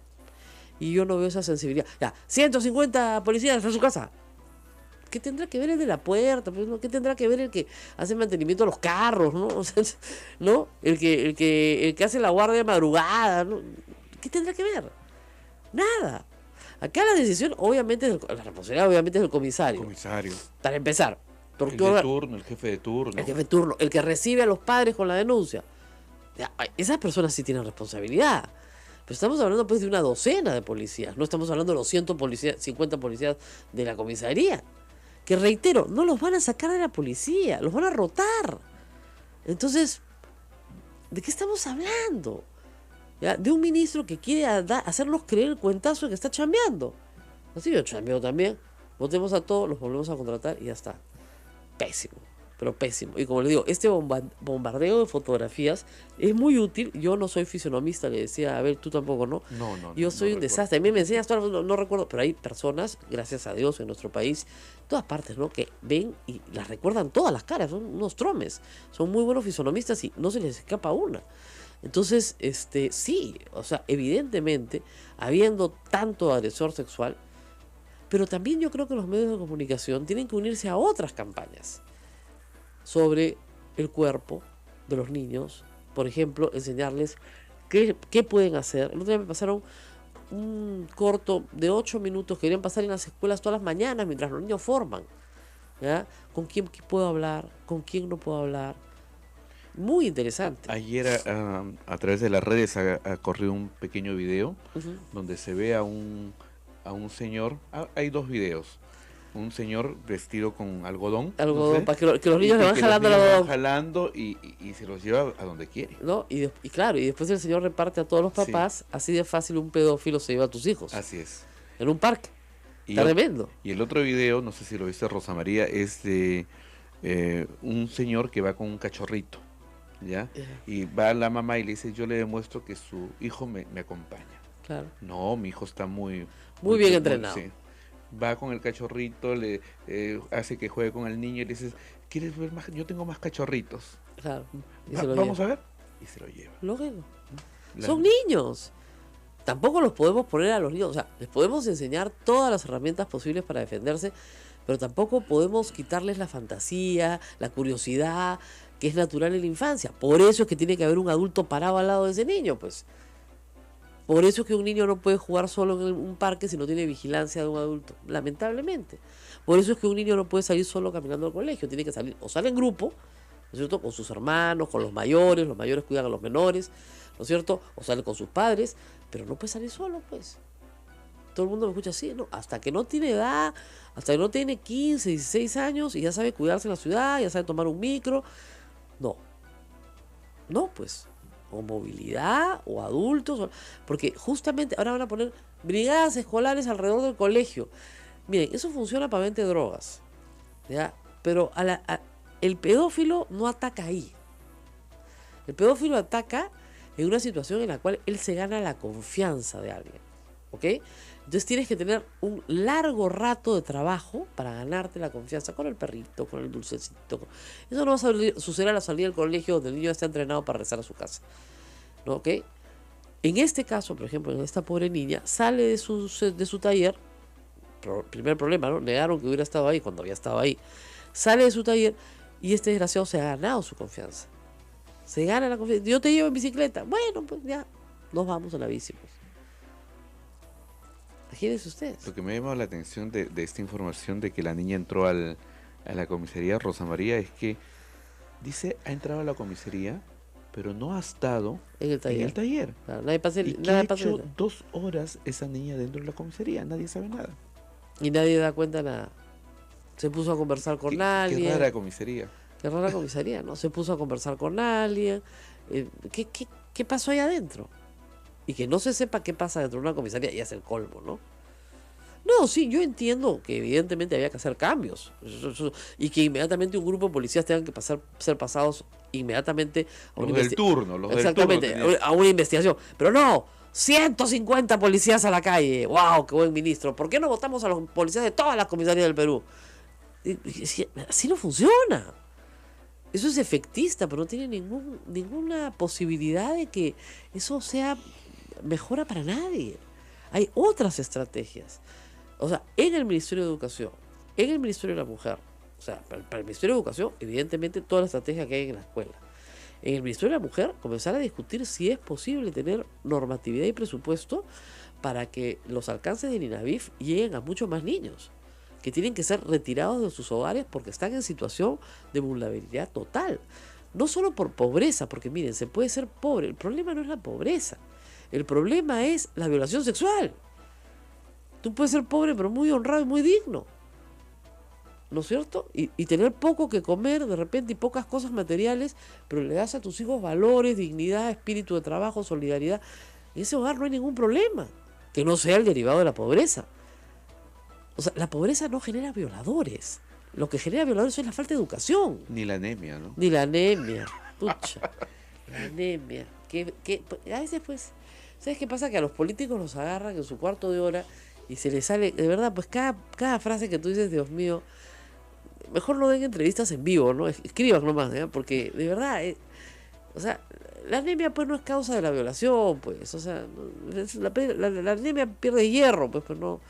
Y yo no veo esa sensibilidad. Ya, 150 policías en su casa. ¿Qué tendrá que ver el de la puerta? Pues, ¿no? ¿Qué tendrá que ver el que hace mantenimiento a los carros? ¿No? O sea, ¿no? El que hace la guardia de madrugada, ¿no? ¿Qué tendrá que ver? Nada. Acá la decisión, obviamente, la responsabilidad obviamente es del comisario. Comisario. Para empezar. El de turno, el jefe de turno. El jefe de turno, el que recibe a los padres con la denuncia. Ya, esas personas sí tienen responsabilidad. Pero estamos hablando pues de una docena de policías. No estamos hablando de los 150 policías de la comisaría. Que reitero, no los van a sacar de la policía, los van a rotar. Entonces, ¿de qué estamos hablando? ¿Ya? De un ministro que quiere hacernos creer el cuentazo de que está chambeando. Así yo chambeo también. Votemos a todos, los volvemos a contratar y ya está. Pésimo, pero pésimo. Y como le digo, este bombardeo de fotografías es muy útil. Yo no soy fisionomista, le decía, a ver, tú tampoco, ¿no? No. Yo soy un desastre. A mí me enseñas, no recuerdo, pero hay personas, gracias a Dios, en nuestro país, todas partes, ¿no? Que ven y las recuerdan todas las caras, son unos tromes. Son muy buenos fisionomistas y no se les escapa una. Entonces, sí, o sea, evidentemente, habiendo tanto agresor sexual, pero también yo creo que los medios de comunicación tienen que unirse a otras campañas sobre el cuerpo de los niños. Por ejemplo, enseñarles qué pueden hacer. El otro día me pasaron un corto de 8 minutos que deberían pasar en las escuelas todas las mañanas mientras los niños forman. ¿Ya? ¿Con quién puedo hablar? ¿Con quién no puedo hablar? Muy interesante. Ayer a través de las redes ha corrido un pequeño video donde se ve a un señor. Hay dos videos. Un señor vestido con algodón. Algodón, no sé, para que los niños le van jalando el algodón. Van jalando y se los lleva a donde quiere. ¿No? Y claro, y después el señor reparte a todos los papás. Sí. Así de fácil un pedófilo se lleva a tus hijos. Así es. En un parque. Tremendo. Y el otro video, no sé si lo viste, Rosa María, es de un señor que va con un cachorrito. ¿Ya? Y va la mamá y le dice, yo le demuestro que su hijo me acompaña. Claro. No, mi hijo está muy bien entrenado. Sí. Va con el cachorrito, le hace que juegue con el niño y le dice, ¿quieres ver más? Yo tengo más cachorritos. Claro. Vamos a ver. Y se lo lleva. Lógico. Son niños. Tampoco los podemos poner a los niños, o sea, les podemos enseñar todas las herramientas posibles para defenderse, pero tampoco podemos quitarles la fantasía, la curiosidad, que es natural en la infancia. Por eso es que tiene que haber un adulto parado al lado de ese niño, pues. Por eso es que un niño no puede jugar solo en un parque si no tiene vigilancia de un adulto, lamentablemente. Por eso es que un niño no puede salir solo caminando al colegio, tiene que salir, o sale en grupo, ¿no es cierto?, con sus hermanos, con los mayores cuidan a los menores, ¿no es cierto?, o sale con sus padres, pero no puede salir solo, pues. Todo el mundo me escucha así, ¿no? Hasta que no tiene edad, hasta que no tiene 15, 16 años y ya sabe cuidarse en la ciudad, ya sabe tomar un micro, no, pues, o movilidad, o adultos, porque justamente ahora van a poner brigadas escolares alrededor del colegio. Miren, eso funciona para vender drogas, ¿ya? Pero el pedófilo no ataca ahí. El pedófilo ataca en una situación en la cual él se gana la confianza de alguien, ¿ok? Entonces tienes que tener un largo rato de trabajo para ganarte la confianza con el perrito, con el dulcecito. Eso no va a suceder a la salida del colegio donde el niño está entrenado para regresar a su casa, ¿no? ¿Ok? En este caso, por ejemplo, en esta pobre niña, sale de su taller, primer problema, ¿no? Negaron que hubiera estado ahí cuando había estado ahí. Sale de su taller y este desgraciado se ha ganado su confianza. Se gana la confianza. Yo te llevo en bicicleta. Bueno, pues ya, nos vamos a la bici, pues. Imagínense ustedes. Lo que me ha llamado la atención de esta información de que la niña entró al a la comisaría Rosa María es que dice ha entrado a la comisaría, pero no ha estado En el taller. Claro, nadie pasa, ¿Y qué nada ha pasa hecho 2 horas esa niña dentro de la comisaría? Nadie sabe nada. y nadie da cuenta de nada. Se puso a conversar con alguien. Qué rara comisaría. Qué rara comisaría, ¿no? Se puso a conversar con alguien. ¿Qué pasó ahí adentro? Y que no se sepa qué pasa dentro de una comisaría ya es el colmo, ¿no? No, sí, yo entiendo que evidentemente había que hacer cambios y que inmediatamente un grupo de policías tengan que ser pasados inmediatamente a una Los del turno, los exactamente, del turno. a una investigación. Pero no, 150 policías a la calle. ¡Wow! ¡Qué buen ministro! ¿Por qué no votamos a los policías de todas las comisarías del Perú? Así no funciona. Eso es efectista, pero no tiene ninguna posibilidad de que eso sea mejora para nadie. Hay otras estrategias. O sea, en el Ministerio de Educación, en el Ministerio de la Mujer, o sea, para el Ministerio de Educación, evidentemente toda la estrategia que hay en la escuela. En el Ministerio de la Mujer, comenzar a discutir si es posible tener normatividad y presupuesto para que los alcances del INAVIF lleguen a muchos más niños, que tienen que ser retirados de sus hogares porque están en situación de vulnerabilidad total. No solo por pobreza, porque miren, se puede ser pobre. El problema no es la pobreza. El problema es la violación sexual. Tú puedes ser pobre, pero muy honrado y muy digno. ¿No es cierto? Y tener poco que comer de repente y pocas cosas materiales, pero le das a tus hijos valores, dignidad, espíritu de trabajo, solidaridad. En ese hogar no hay ningún problema que no sea el derivado de la pobreza. O sea, la pobreza no genera violadores. Lo que genera violadores es la falta de educación. Ni la anemia, ¿no? Ni la anemia. Pucha. La anemia. A veces, pues, ¿sabes qué pasa? Que a los políticos los agarran en su cuarto de hora y se les sale, de verdad, pues cada frase que tú dices, Dios mío, mejor no den entrevistas en vivo, ¿no? Escriban nomás, ¿eh? Porque de verdad, o sea, la anemia pues no es causa de la violación, pues, o sea, la anemia pierde hierro, pues, pero no,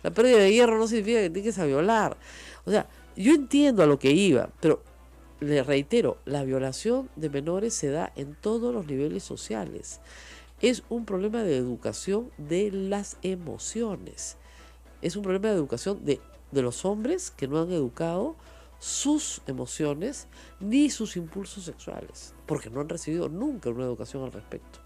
la pérdida de hierro no significa que tienes a violar. O sea, yo entiendo a lo que iba, pero le reitero, la violación de menores se da en todos los niveles sociales. Es un problema de educación de las emociones. Es un problema de educación de los hombres que no han educado sus emociones ni sus impulsos sexuales, porque no han recibido nunca una educación al respecto.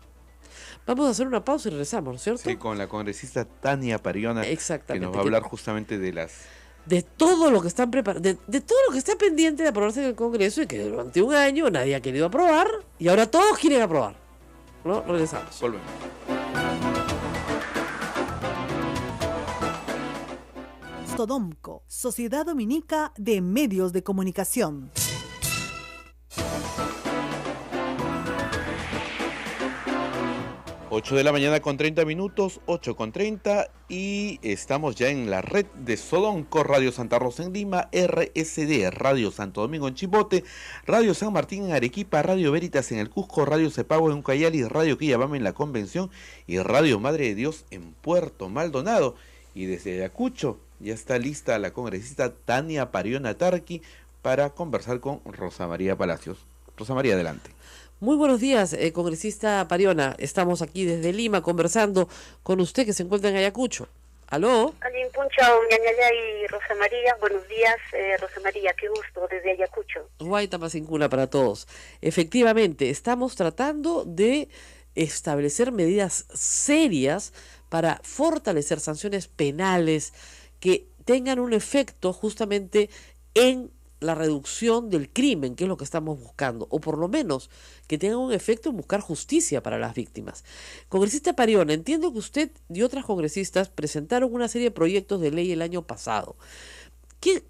Vamos a hacer una pausa y regresamos, ¿no es cierto? Sí, con la congresista Tania Pariona, que nos va a hablar justamente de todo lo que están preparando, de todo lo que está pendiente de aprobarse en el Congreso y que durante un año nadie ha querido aprobar y ahora todos quieren aprobar. ¿No? Regresamos. Volvemos. Sodomco, Sociedad Dominica de Medios de Comunicación. Ocho de la mañana con 30 minutos, 8:30, y estamos ya en la red de Sodomco, Radio Santa Rosa en Lima, RSD, Radio Santo Domingo en Chimbote, Radio San Martín en Arequipa, Radio Veritas en el Cusco, Radio Cepago en Ucayali, Radio Quillabamba en la Convención y Radio Madre de Dios en Puerto Maldonado. Y desde Ayacucho ya está lista la congresista Tania Pariona Tarqui para conversar con Rosa María Palacios. Rosa María, adelante. Muy buenos días, congresista Pariona. Estamos aquí desde Lima conversando con usted que se encuentra en Ayacucho. ¿Aló? Alimpuncha, Ñañaya y Rosa María. Buenos días, Rosa María. Qué gusto desde Ayacucho. Guaita Masincuna para todos. Efectivamente, estamos tratando de establecer medidas serias para fortalecer sanciones penales que tengan un efecto justamente en la reducción del crimen, que es lo que estamos buscando, o por lo menos que tenga un efecto en buscar justicia para las víctimas. Congresista Pariona, entiendo que usted y otras congresistas presentaron una serie de proyectos de ley el año pasado. ¿Qué